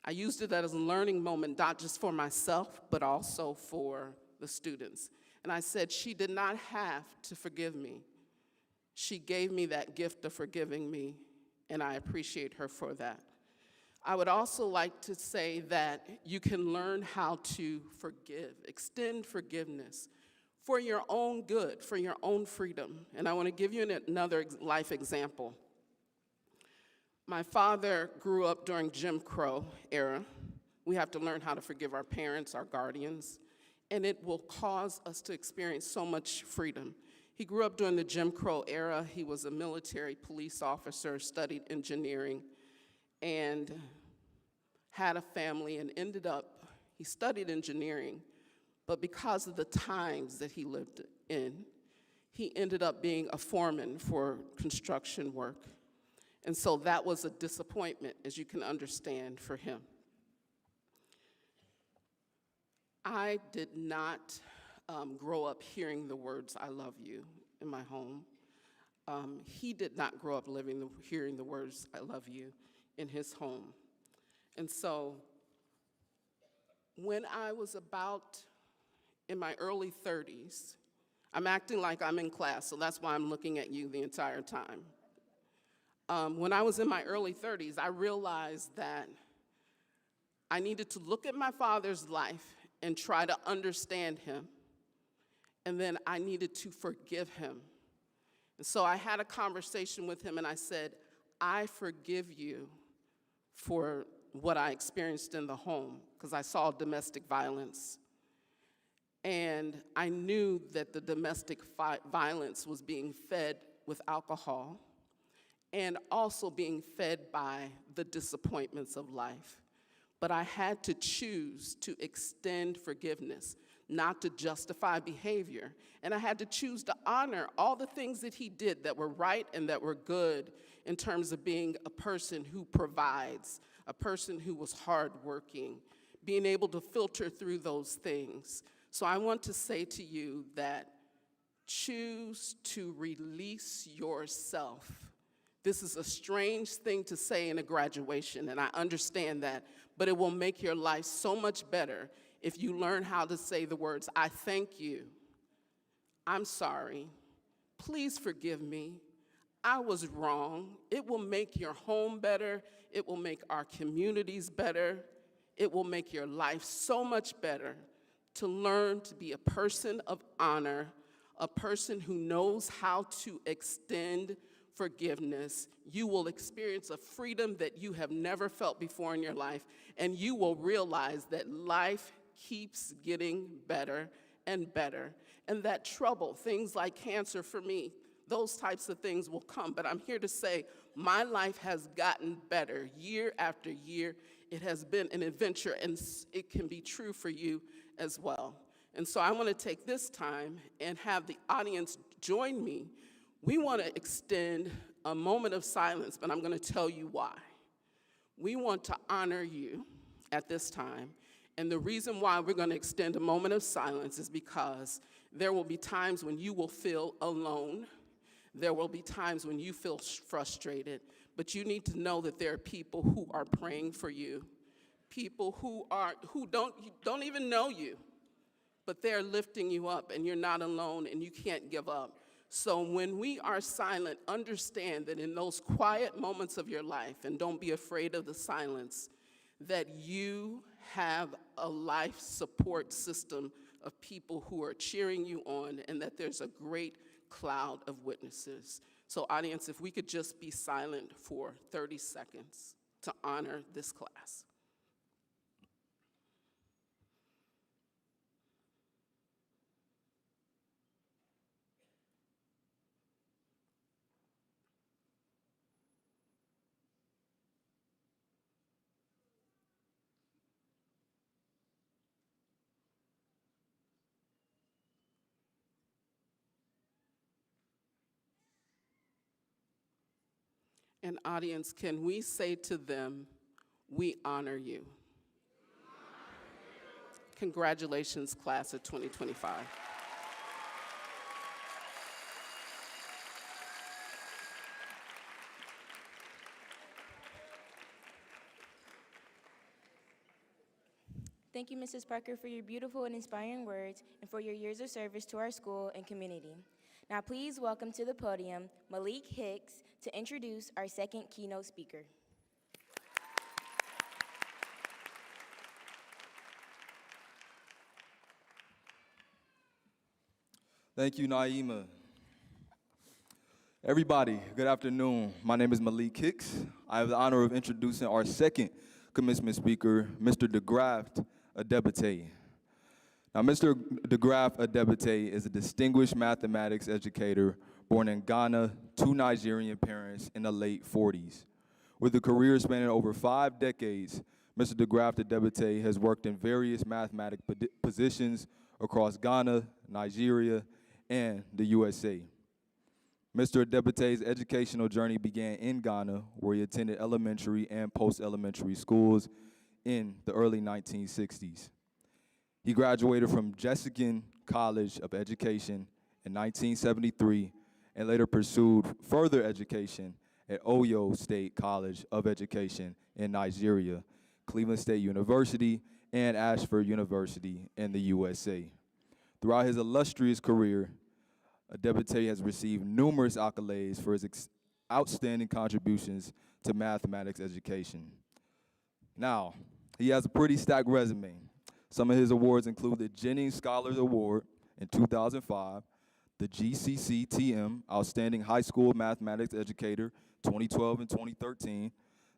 I used it as a learning moment, not just for myself, but also for the students. And I said, she did not have to forgive me. She gave me that gift of forgiving me, and I appreciate her for that. I would also like to say that you can learn how to forgive, extend forgiveness for your own good, for your own freedom. And I want to give you another life example. My father grew up during Jim Crow era. We have to learn how to forgive our parents, our guardians, and it will cause us to experience so much freedom. He grew up during the Jim Crow era. He was a military police officer, studied engineering, and had a family, and he studied engineering, but because of the times that he lived in, he ended up being a foreman for construction work. And so that was a disappointment, as you can understand, for him. I did not grow up hearing the words, "I love you," in my home. He did not grow up hearing the words, "I love you," in his home. And so when I was about in my early 30s, I'm acting like I'm in class, so that's why I'm looking at you the entire time. When I was in my early 30s, I realized that I needed to look at my father's life and try to understand him, and then I needed to forgive him. And so I had a conversation with him, and I said, I forgive you for what I experienced in the home, because I saw domestic violence. And I knew that the domestic violence was being fed with alcohol and also being fed by the disappointments of life. But I had to choose to extend forgiveness, not to justify behavior. And I had to choose to honor all the things that he did that were right and that were good in terms of being a person who provides, a person who was hardworking, being able to filter through those things. So I want to say to you that choose to release yourself. This is a strange thing to say in a graduation, and I understand that, but it will make your life so much better if you learn how to say the words, I thank you, I'm sorry, please forgive me, I was wrong. It will make your home better. It will make our communities better. It will make your life so much better to learn to be a person of honor, a person who knows how to extend forgiveness. You will experience a freedom that you have never felt before in your life, and you will realize that life keeps getting better and better, and that trouble, things like cancer for me, those types of things will come. But I'm here to say my life has gotten better year after year. It has been an adventure, and it can be true for you as well. And so I want to take this time and have the audience join me. We want to extend a moment of silence, but I'm going to tell you why. We want to honor you at this time. And the reason why we're going to extend a moment of silence is because there will be times when you will feel alone. There will be times when you feel frustrated, but you need to know that there are people who are praying for you, people who don't even know you, but they're lifting you up, and you're not alone, and you can't give up. So when we are silent, understand that in those quiet moments of your life, and don't be afraid of the silence, that you have a life support system of people who are cheering you on, and that there's a great cloud of witnesses. So audience, if we could just be silent for 30 seconds to honor this class. And audience, can we say to them, we honor you? Congratulations, class of 2025. Thank you, Mrs. Parker, for your beautiful and inspiring words and for your years of service to our school and community. Now, please welcome to the podium Malik Hicks to introduce our second keynote speaker. Thank you, Naima. Everybody, good afternoon. My name is Malik Hicks. I have the honor of introducing our second commencement speaker, Mr. DeGraft Adebute. Now, Mr. DeGraft Adebute is a distinguished mathematics educator born in Ghana to Nigerian parents in the late 40s. With a career spanning over 5 decades, Mr. DeGraft Adebute has worked in various mathematic positions across Ghana, Nigeria, and the USA. Mr. Adebute's educational journey began in Ghana, where he attended elementary and post-elementary schools in the early 1960s. He graduated from Jessican College of Education in 1973 and later pursued further education at Oyo State College of Education in Nigeria, Cleveland State University, and Ashford University in the USA. Throughout his illustrious career, Adebute has received numerous accolades for his outstanding contributions to mathematics education. Now, he has a pretty stacked resume. Some of his awards include the Jennings Scholars Award in 2005, the GCC-TM Outstanding High School Mathematics Educator 2012 and 2013,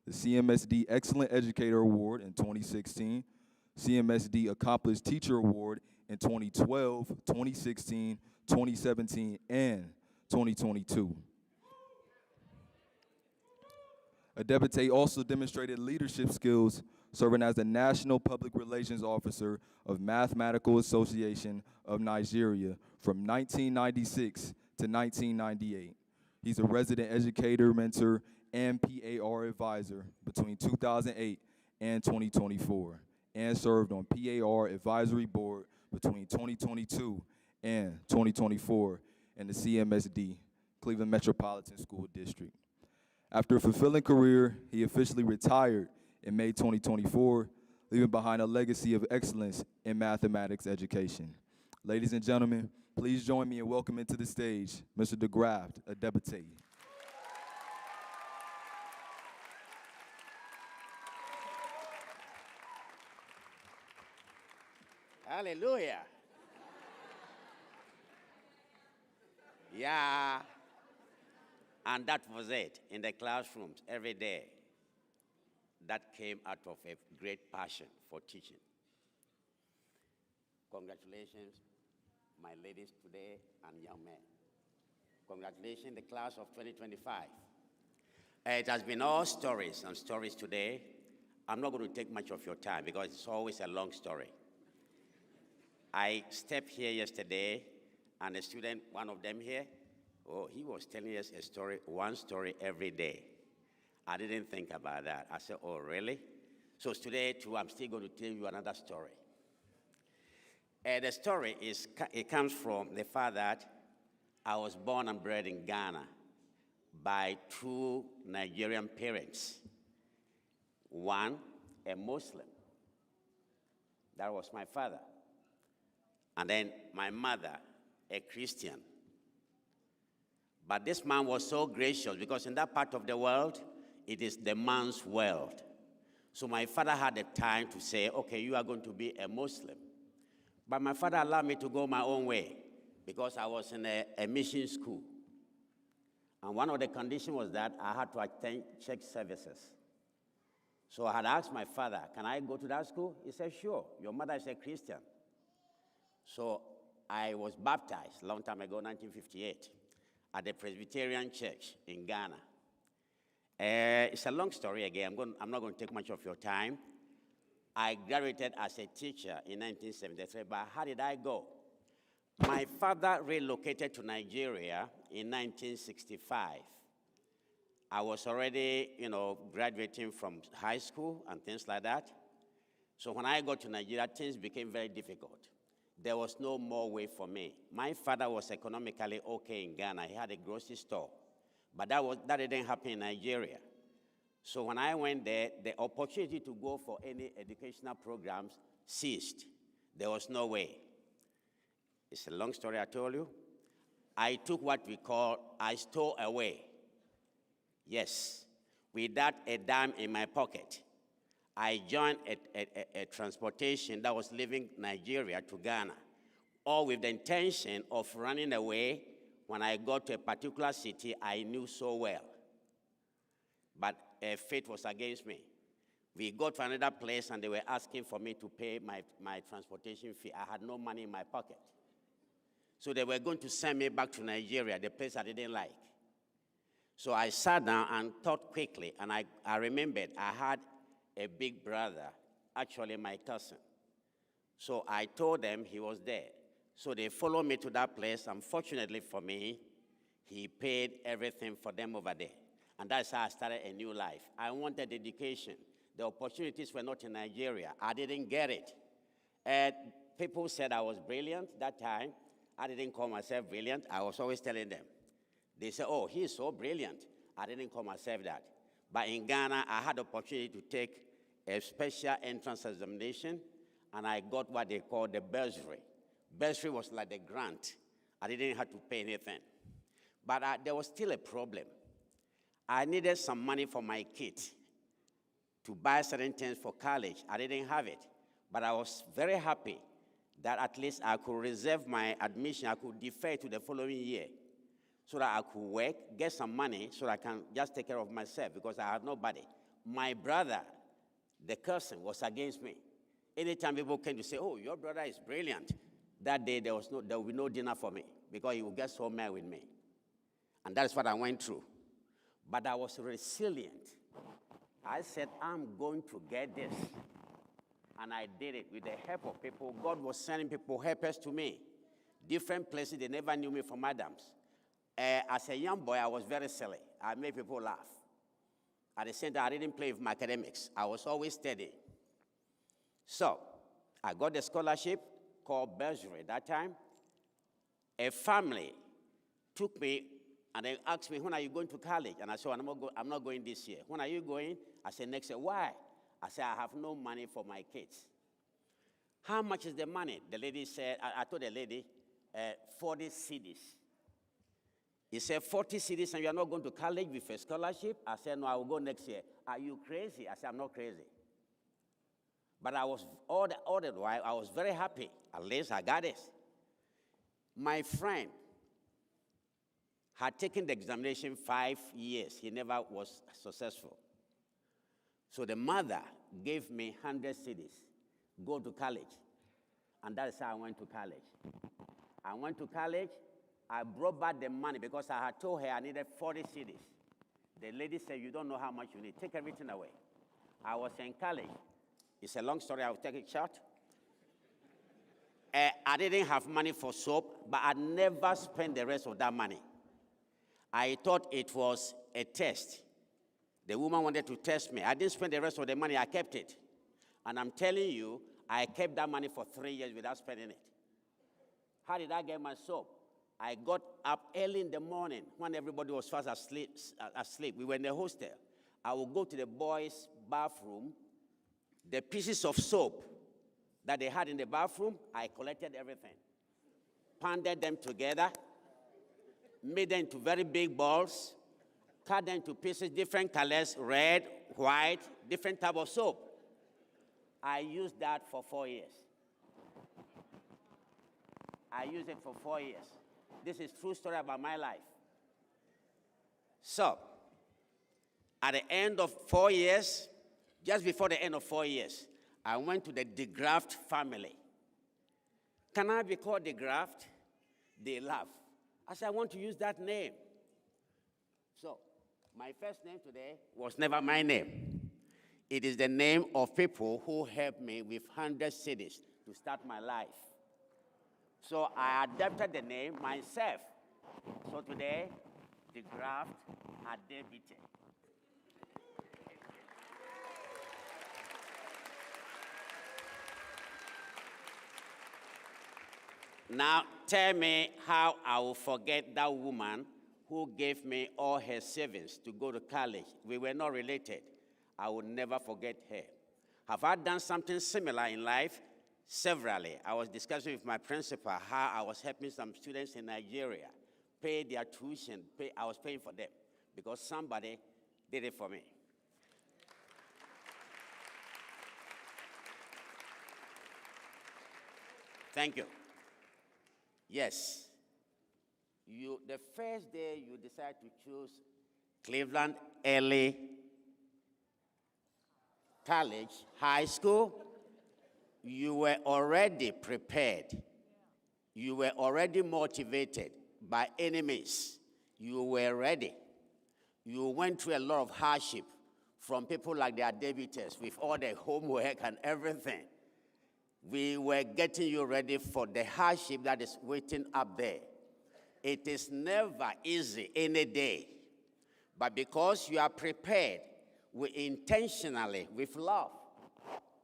the CMSD Excellent Educator Award in 2016, CMSD Accomplished Teacher Award in 2012, 2016, 2017, and 2022. Adebute also demonstrated leadership skills serving as the National Public Relations Officer of Mathematical Association of Nigeria from 1996 to 1998. He's a resident educator, mentor, and PAR advisor between 2008 and 2024, and served on PAR Advisory Board between 2022 and 2024 in the CMSD, Cleveland Metropolitan School District. After a fulfilling career, he officially retired in May 2024, leaving behind a legacy of excellence in mathematics education. Ladies and gentlemen, please join me in welcoming to the stage Mr. DeGraft Adebute. Hallelujah. Yeah. And that was it in the classrooms every day. That came out of a great passion for teaching. Congratulations, my ladies today and young men. Congratulations, the class of 2025. It has been all stories and stories today. I'm not going to take much of your time because it's always a long story. I stepped here yesterday, and a student, one of them here, he was telling us a story, one story every day. I didn't think about that. I said, oh, really? So today, too, I'm still going to tell you another story. The story comes from the fact that I was born and bred in Ghana by 2 Nigerian parents. One, a Muslim. That was my father. And then my mother, a Christian. But this man was so gracious because in that part of the world, it is the man's world. So my father had the time to say, okay, you are going to be a Muslim. But my father allowed me to go my own way because I was in a mission school. And one of the conditions was that I had to attend church services. So I had asked my father, can I go to that school? He said, sure, your mother is a Christian. So I was baptized a long time ago, 1958, at the Presbyterian Church in Ghana. It's a long story again. I'm not going to take much of your time. I graduated as a teacher in 1973, but how did I go? My father relocated to Nigeria in 1965. I was already, graduating from high school and things like that. So when I got to Nigeria, things became very difficult. There was no more way for me. My father was economically okay in Ghana. He had a grocery store. But that didn't happen in Nigeria. So when I went there, the opportunity to go for any educational programs ceased. There was no way. It's a long story I told you. I took what we call, I stole away. Yes, without a dime in my pocket. I joined a transportation that was leaving Nigeria to Ghana, all with the intention of running away when I got to a particular city I knew so well. But fate was against me. We got to another place and they were asking for me to pay my transportation fee. I had no money in my pocket. So they were going to send me back to Nigeria, the place I didn't like. So I sat down and thought quickly, and I remembered I had a big brother, actually my cousin. So I told them he was there. So they followed me to that place. Unfortunately for me, he paid everything for them over there. And that's how I started a new life. I wanted education. The opportunities were not in Nigeria. I didn't get it. People said I was brilliant that time. I didn't call myself brilliant. I was always telling them. They said, oh, he's so brilliant. I didn't call myself that. But in Ghana, I had the opportunity to take a special entrance examination, and I got what they call the bursary. Bursary was like the grant. I didn't have to pay anything. But there was still a problem. I needed some money for my kids to buy certain things for college. I didn't have it. But I was very happy that at least I could reserve my admission. I could defer to the following year so that I could work, get some money so that I can just take care of myself because I had nobody. My brother, the cousin, was against me. Anytime people came to say, oh, your brother is brilliant, that day there will be no dinner for me because he would get so mad with me. And that's what I went through. But I was resilient. I said, I'm going to get this. And I did it with the help of people. God was sending people, helpers to me. Different places, they never knew me from Adams. As a young boy, I was very silly. I made people laugh. At the same time, I didn't play with my academics. I was always steady. So, I got the scholarship called bursary at that time. A family took me and they asked me, when are you going to college? And I said, I'm not going this year. When are you going? I said, next year. Why? I said, I have no money for my kids. How much is the money? The lady said, I told the lady, 40 cedis. He said, 40 cedis and you are not going to college with a scholarship? I said, no, I will go next year. Are you crazy? I said, I'm not crazy. But I was, all the while, I was very happy. At least I got this. My friend had taken the examination 5 years. He never was successful. So the mother gave me 100 cedis, go to college. And that's how I went to college. I went to college. I brought back the money because I had told her I needed 40 cedis. The lady said, you don't know how much you need. Take everything away. I was in college. It's a long story. I'll take it short. I didn't have money for soap, but I never spent the rest of that money. I thought it was a test. The woman wanted to test me. I didn't spend the rest of the money. I kept it. And I'm telling you, I kept that money for 3 years without spending it. How did I get my soap? I got up early in the morning when everybody was fast asleep. We were in the hostel. I would go to the boys' bathroom. The pieces of soap that they had in the bathroom, I collected everything. Pounded them together, made them into very big balls, cut them into pieces, different colors, red, white, different type of soap. I used that for 4 years. I used it for 4 years. This is true story about my life. So, at the end of 4 years, just before the end of 4 years, I went to the DeGraft family. Can I be called DeGraft? They laugh. I said, I want to use that name. So, my first name today was never my name. It is the name of people who helped me with 100 cities to start my life. So I adapted the name myself. So today, DeGraft Adebite. Now, tell me how I will forget that woman who gave me all her savings to go to college. We were not related. I will never forget her. Have I done something similar in life? severally. I was discussing with my principal how I was helping some students in Nigeria pay their tuition. I was paying for them because somebody did it for me. Thank you. Yes. The first day you decide to choose Cleveland Early College, high school, you were already prepared. You were already motivated by enemies. You were ready. You went through a lot of hardship from people like their debutors with all the homework and everything. We were getting you ready for the hardship that is waiting up there. It is never easy any day. But because you are prepared, we intentionally, with love,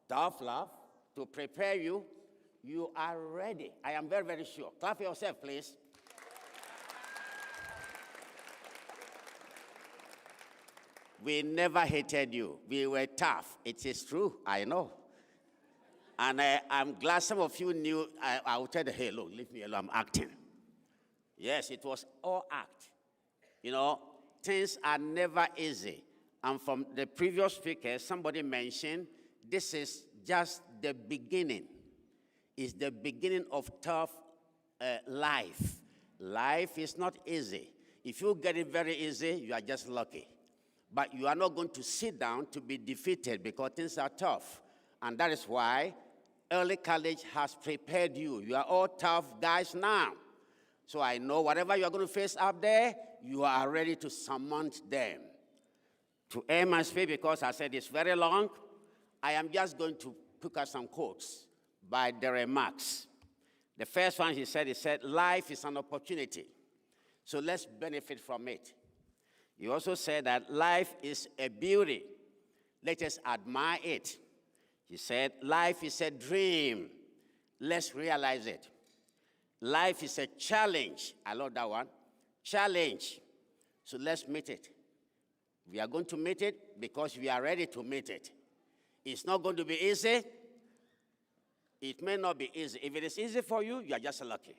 tough love, to prepare you, you are ready. I am very, very sure. Clap for yourself, please. We never hated you. We were tough. It is true, I know. And I'm glad some of you knew. I will tell you, hey, look, leave me alone, I'm acting. Yes, it was all act. You know, things are never easy. And from the previous speaker, somebody mentioned, this is just the beginning. It's the beginning of tough life. Life is not easy. If you get it very easy, you are just lucky. But you are not going to sit down to be defeated because things are tough. And that is why early college has prepared you. You are all tough guys now. So I know whatever you are going to face up there, you are ready to surmount them. To end my speech, because I said it's very long, I am just going to pick out some quotes by the remarks. The first one he said, life is an opportunity. So let's benefit from it. He also said that life is a beauty. Let us admire it. He said, life is a dream. Let's realize it. Life is a challenge. I love that one. Challenge. So let's meet it. We are going to meet it because we are ready to meet it. It's not going to be easy. It may not be easy. If it is easy for you, you are just lucky.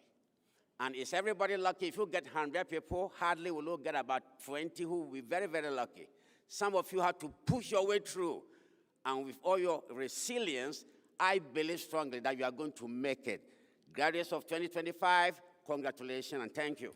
And is everybody lucky? If you get 100 people, hardly will you get about 20 who will be very, very lucky. Some of you have to push your way through. And with all your resilience, I believe strongly that you are going to make it. Graduates of 2025, congratulations and thank you.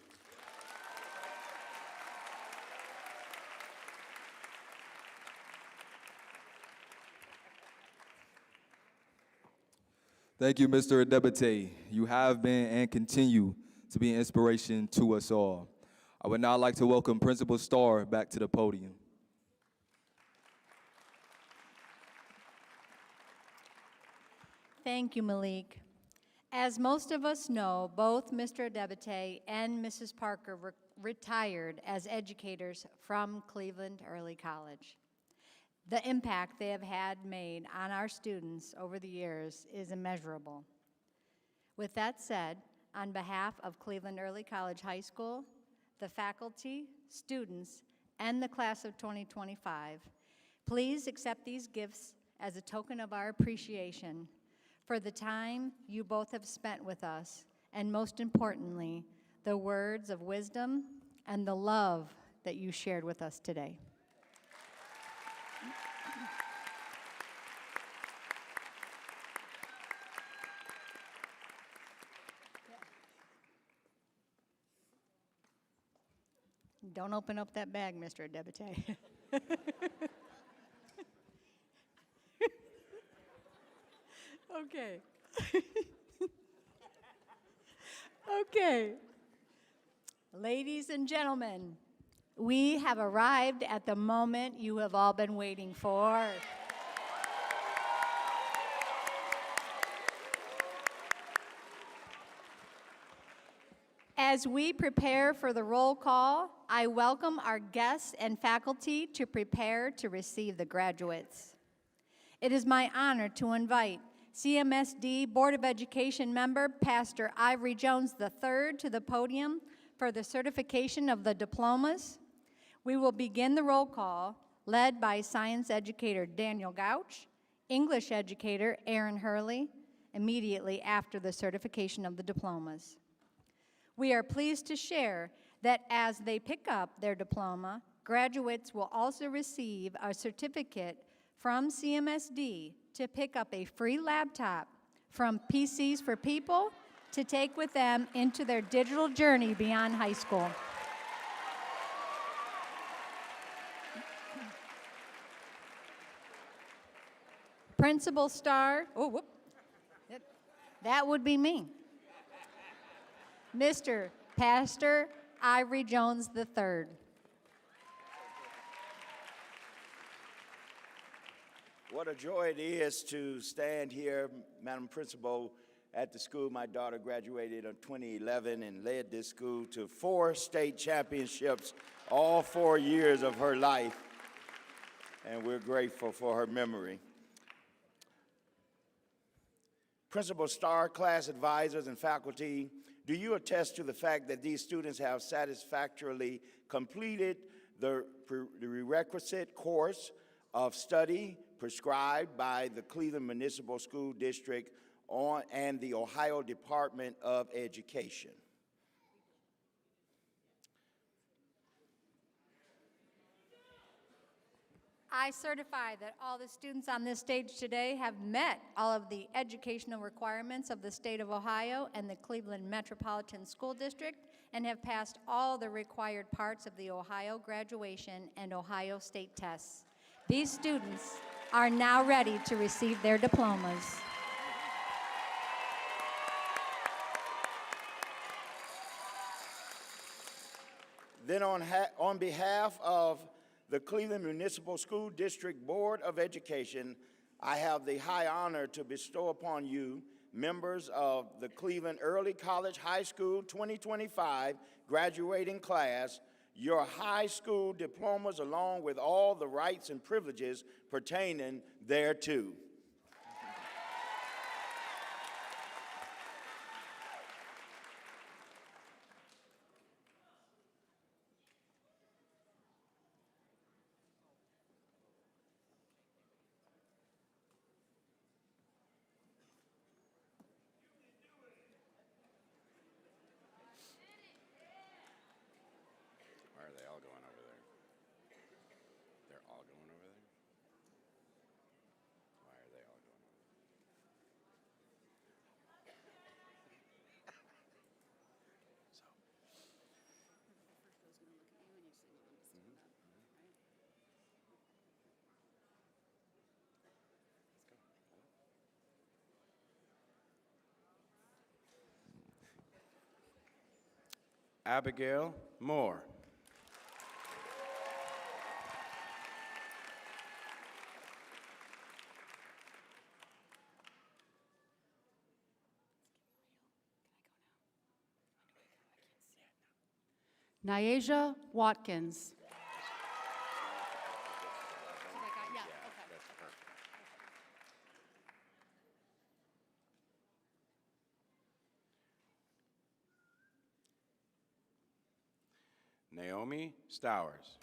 Thank you, Mr. Adebute. You have been and continue to be an inspiration to us all. I would now like to welcome Principal Starr back to the podium. Thank you, Malik. As most of us know, both Mr. Adebute and Mrs. Parker retired as educators from Cleveland Early College. The impact they have had made on our students over the years is immeasurable. With that said, on behalf of Cleveland Early College High School, the faculty, students, and the class of 2025, please accept these gifts as a token of our appreciation for the time you both have spent with us, and most importantly, the words of wisdom and the love that you shared with us today. Don't open up that bag, Mr. Adebute. Okay. Okay. Ladies and gentlemen, we have arrived at the moment you have all been waiting for. As we prepare for the roll call, I welcome our guests and faculty to prepare to receive the graduates. It is my honor to invite CMSD Board of Education member, Pastor Ivory Jones III, to the podium for the certification of the diplomas. We will begin the roll call, led by science educator Daniel Gouch, English educator Aaron Hurley, immediately after the certification of the diplomas. We are pleased to share that as they pick up their diploma, graduates will also receive a certificate from CMSD to pick up a free laptop from PCs for People to take with them into their digital journey beyond high school. Principal Star, oh, whoop, that would be me. Mr. Pastor Ivory Jones III. What a joy it is to stand here, Madam Principal, at the school. My daughter graduated in 2011 and led this school to 4 state championships all 4 years of her life, and we're grateful for her memory. Principal Star, class advisors, and faculty, do you attest to the fact that these students have satisfactorily completed the prerequisite course of study prescribed by the Cleveland Municipal School District and the Ohio Department of Education? I certify that all the students on this stage today have met all of the educational requirements of the state of Ohio and the Cleveland Metropolitan School District and have passed all the required parts of the Ohio graduation and Ohio state tests. These students are now ready to receive their diplomas. Then on behalf of the Cleveland Municipal School District Board of Education, I have the high honor to bestow upon you, members of the Cleveland Early College High School 2025 graduating class, your high school diplomas along with all the rights and privileges pertaining thereto. Why are they all going over there? They're all going over there? Why are they all going over there? So. Abigail Moore. Nyasia Watkins. Naomi Stowers.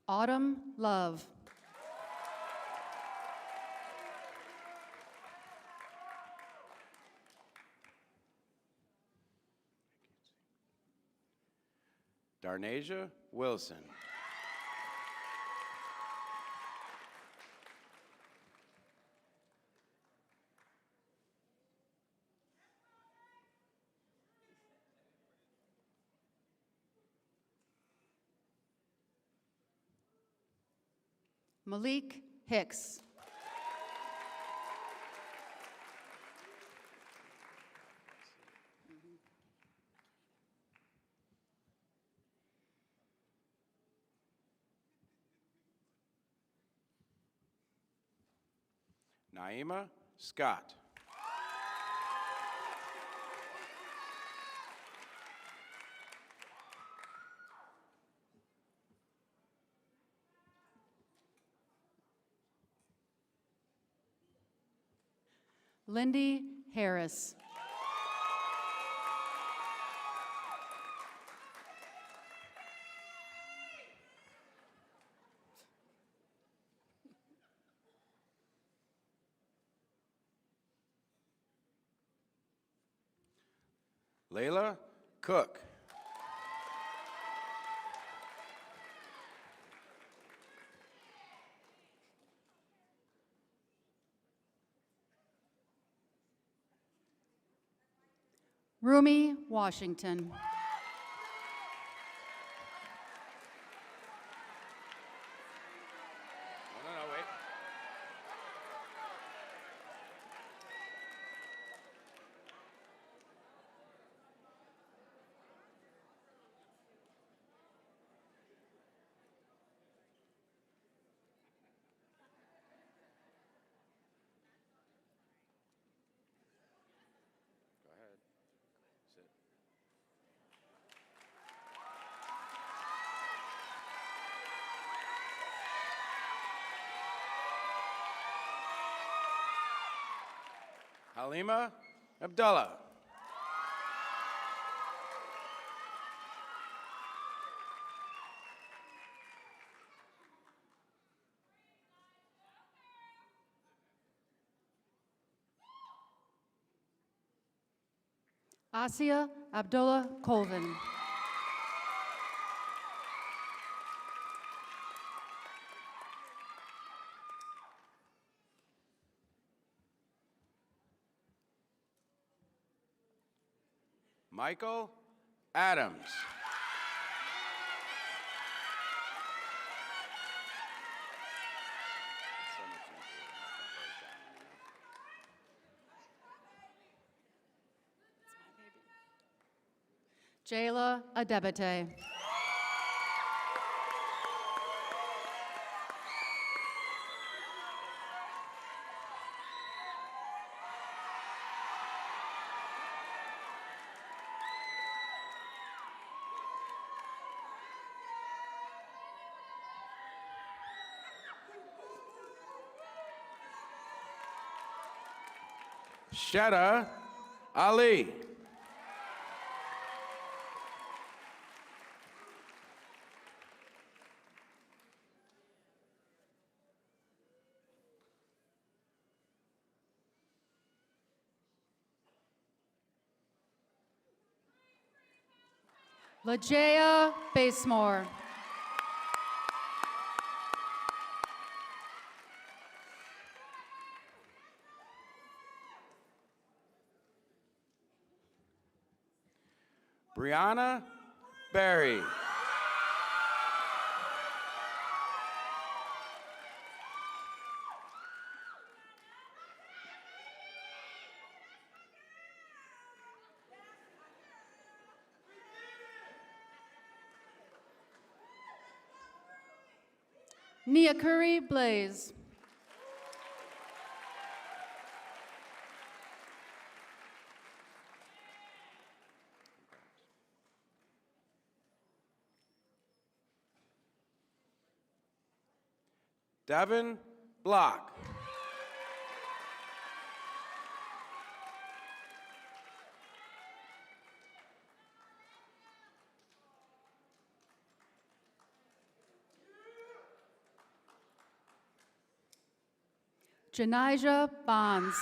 Autumn Love. Darnasia Wilson. Malik Hicks. Naima Scott. Lindy Harris. Layla Cook. Rumi Washington. No, wait. Go ahead. Sit. Halima Abdullah. Asia Abdullah Colvin. Michael Adams. Jayla Adebite. Shada Ali. Lajaya Basemore. Brianna Berry. Niakuri Blaze. Devin Block. Janijah Bonds.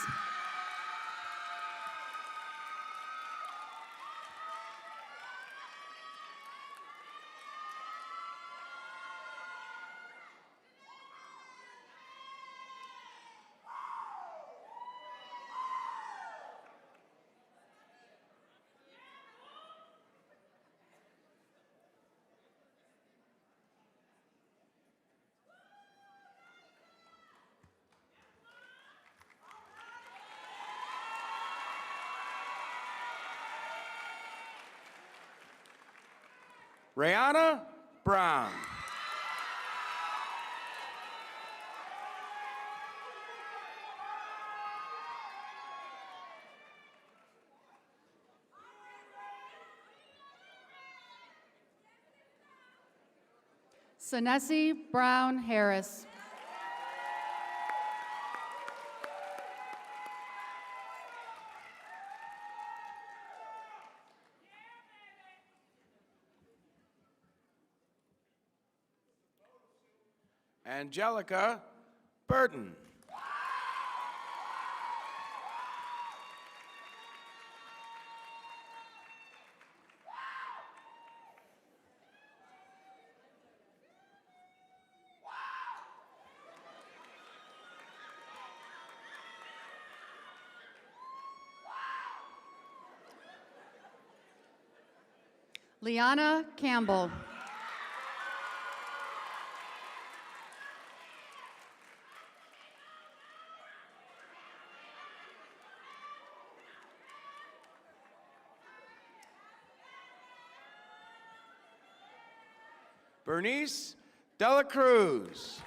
Rihanna Brown. Sanesi Brown Harris. Angelica Burton. Liana Campbell. Bernice Dela Cruz.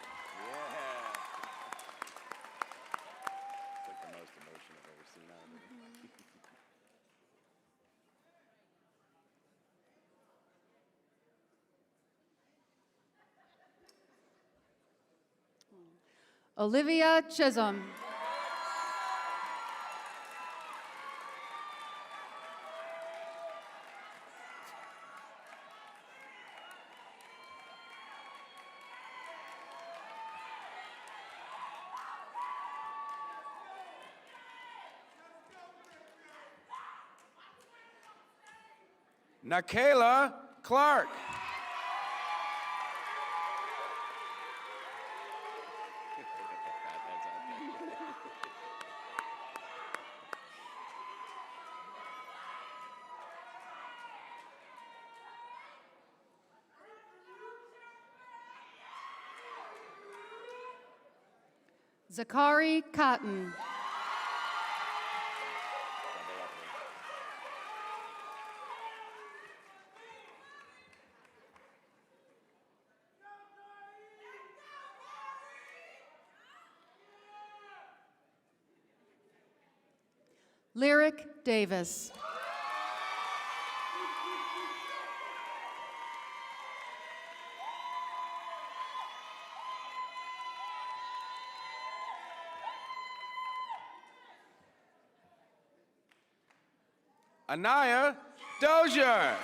Olivia Chisholm. Nakayla Clark. Zakari Cotton. Lyric Davis. Anaya Dozier.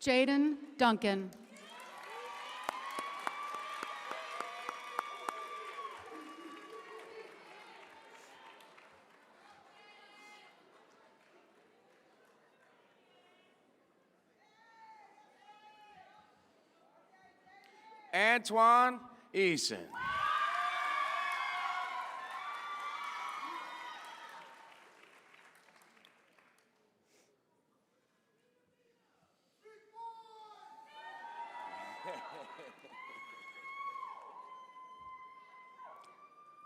Jaden Duncan. Antoine Eason.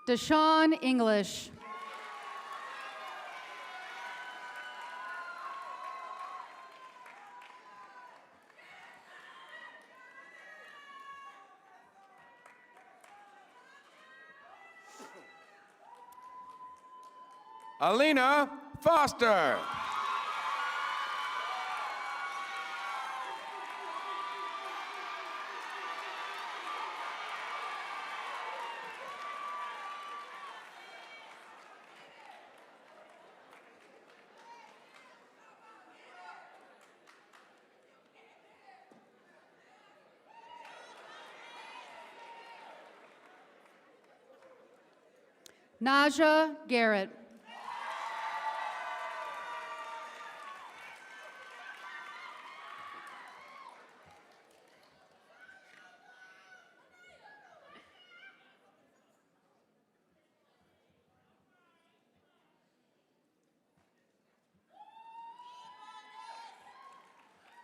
Deshaun English. Alina Foster. Naja Garrett.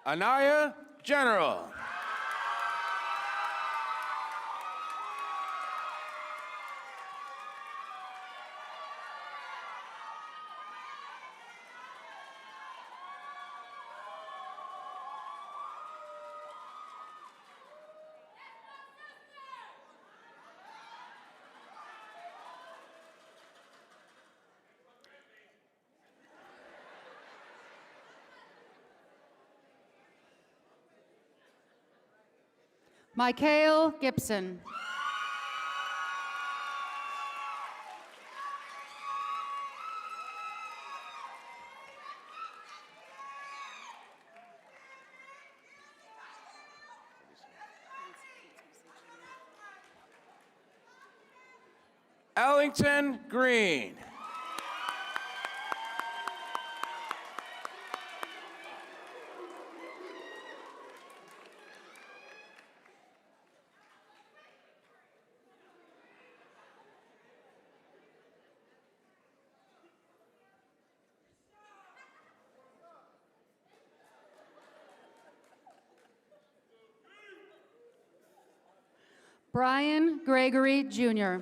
Anaya General. Michael Gibson. Ellington Green. Brian Gregory, Jr.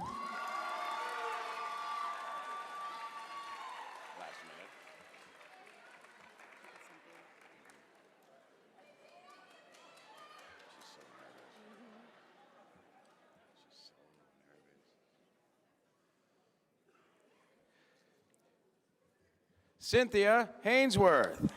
Cynthia Hainsworth.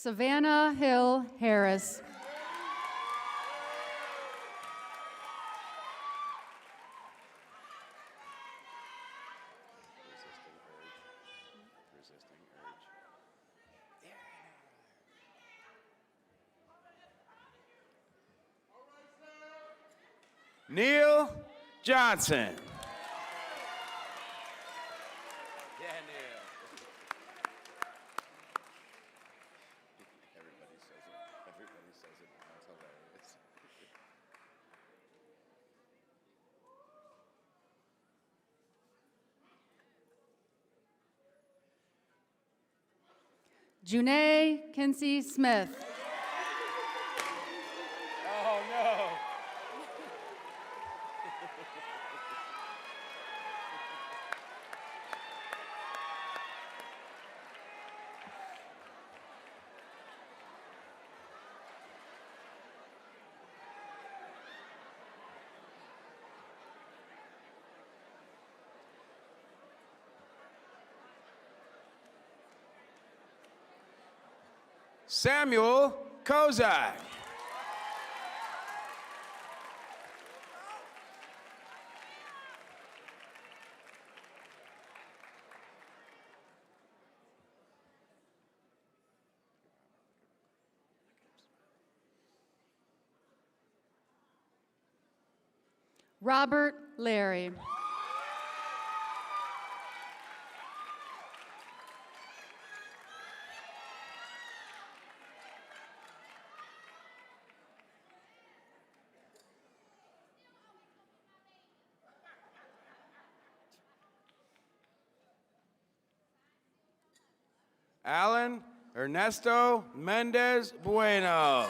Savannah Hill Harris. Neil Johnson. Junae Kinsey Smith. Oh, no. Samuel Kozak. Robert Larry. Alan Ernesto Mendez Bueno.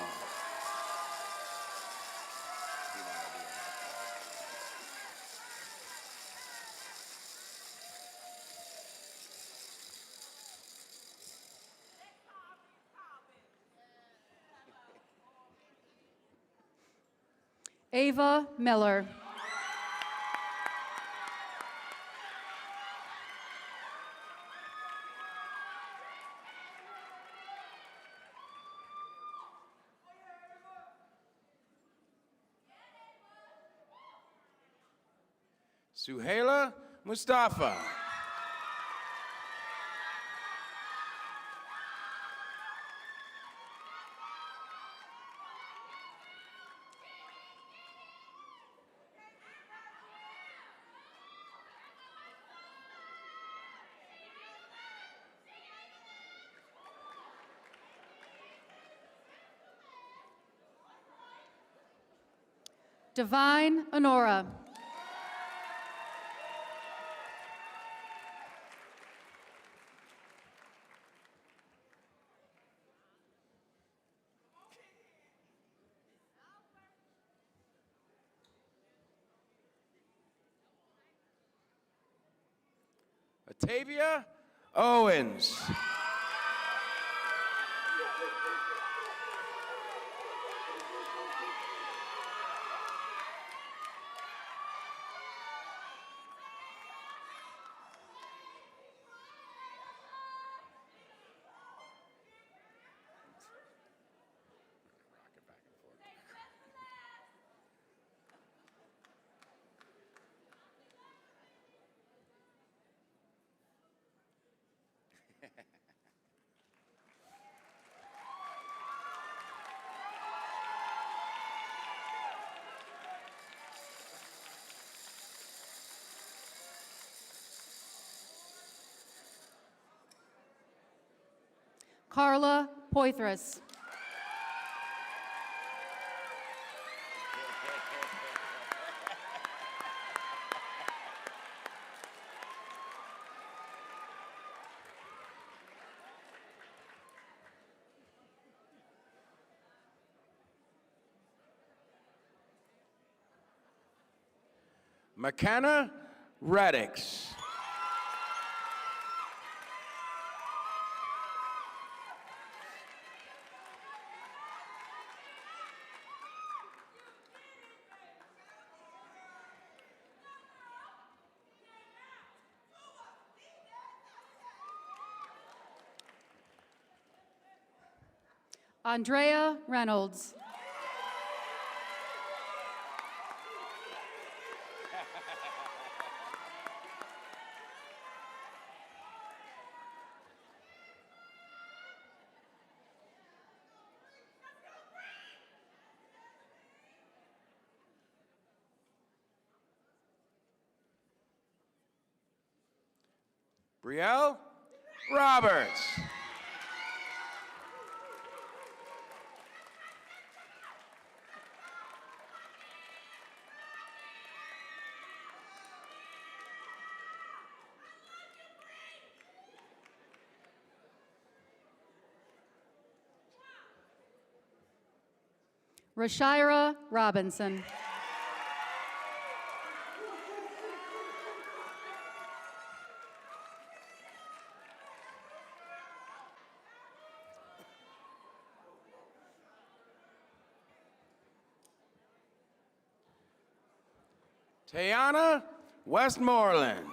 Ava Miller. Suhaila Mustafa. Divine Honora. Tavia Owens. Carla Poitras. McKenna Reddix. Andrea Reynolds. Brielle Roberts. Rashira Robinson. Tayana Westmoreland.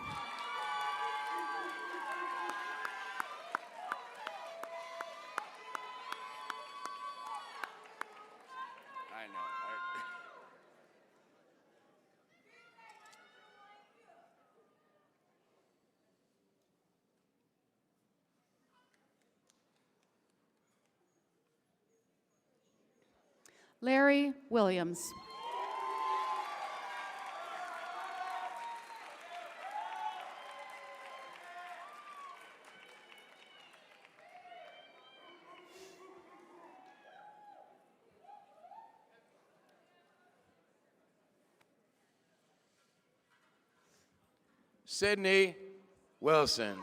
I know. Larry Williams. Sydney Wilson.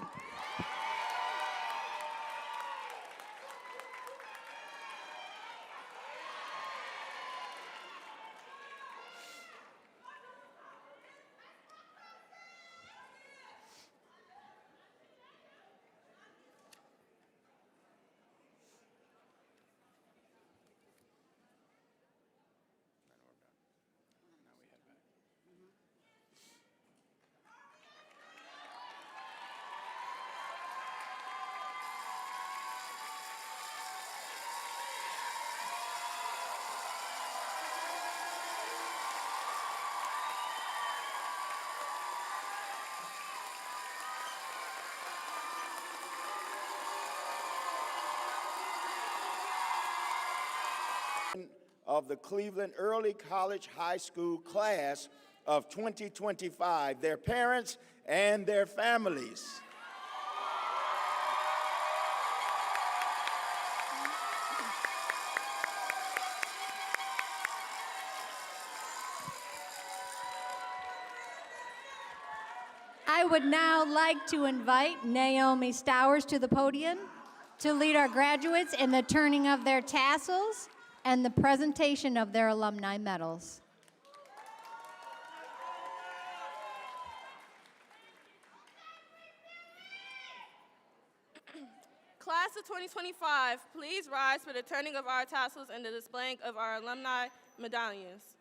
Of the Cleveland Early College High School class of 2025, their parents and their families. I would now like to invite Naomi Stowers to the podium to lead our graduates in the turning of their tassels and the presentation of their alumni medals. Class of 2025, please rise for the turning of our tassels and the displaying of our alumni medallions.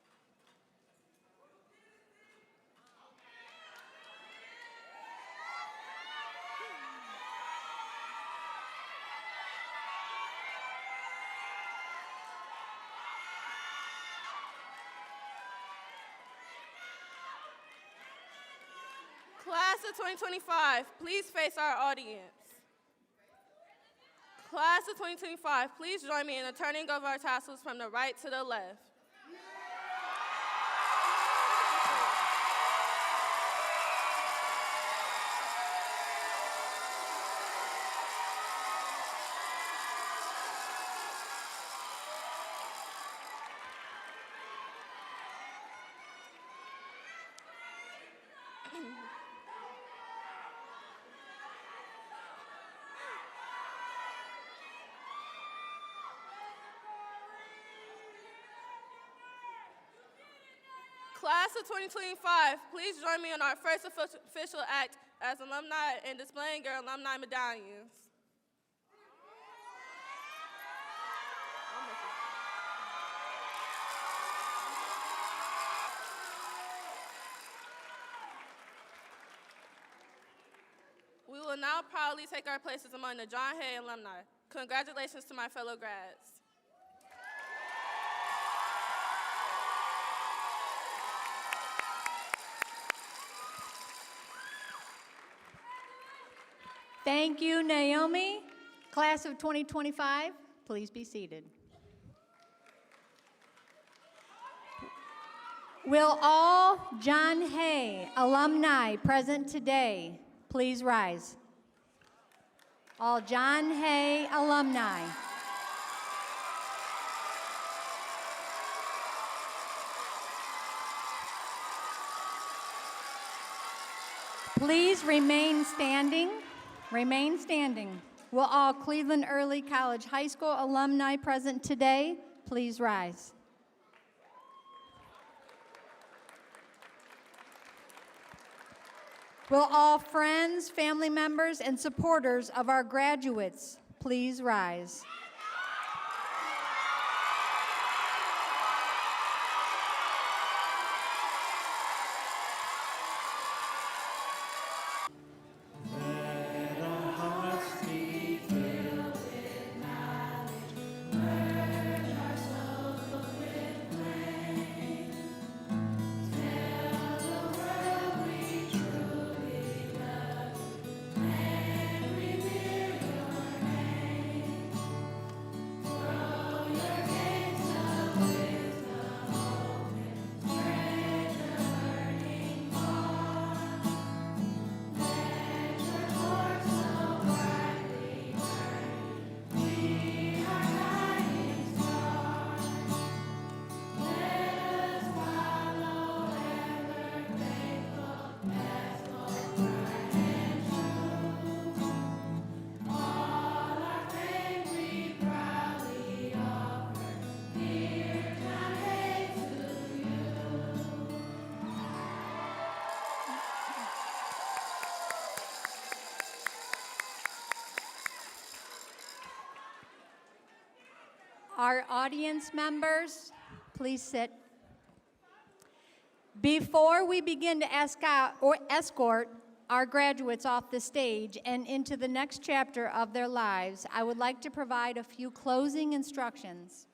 Class of 2025, please face our audience. Class of 2025, please join me in the turning of our tassels from the right to the left. Class of 2025, please join me in our first official act as alumni in displaying your alumni medallions. We will now proudly take our places among the John Hay alumni. Congratulations to my fellow grads. Thank you, Naomi. Class of 2025, please be seated. Will all John Hay alumni present today please rise? All John Hay alumni. Please remain standing. Remain standing. Will all Cleveland Early College High School alumni present today please rise? Will all friends, family members, and supporters of our graduates please rise? Our audience members, please sit. Before we begin to escort our graduates off the stage and into the next chapter of their lives, I would like to provide a few closing instructions.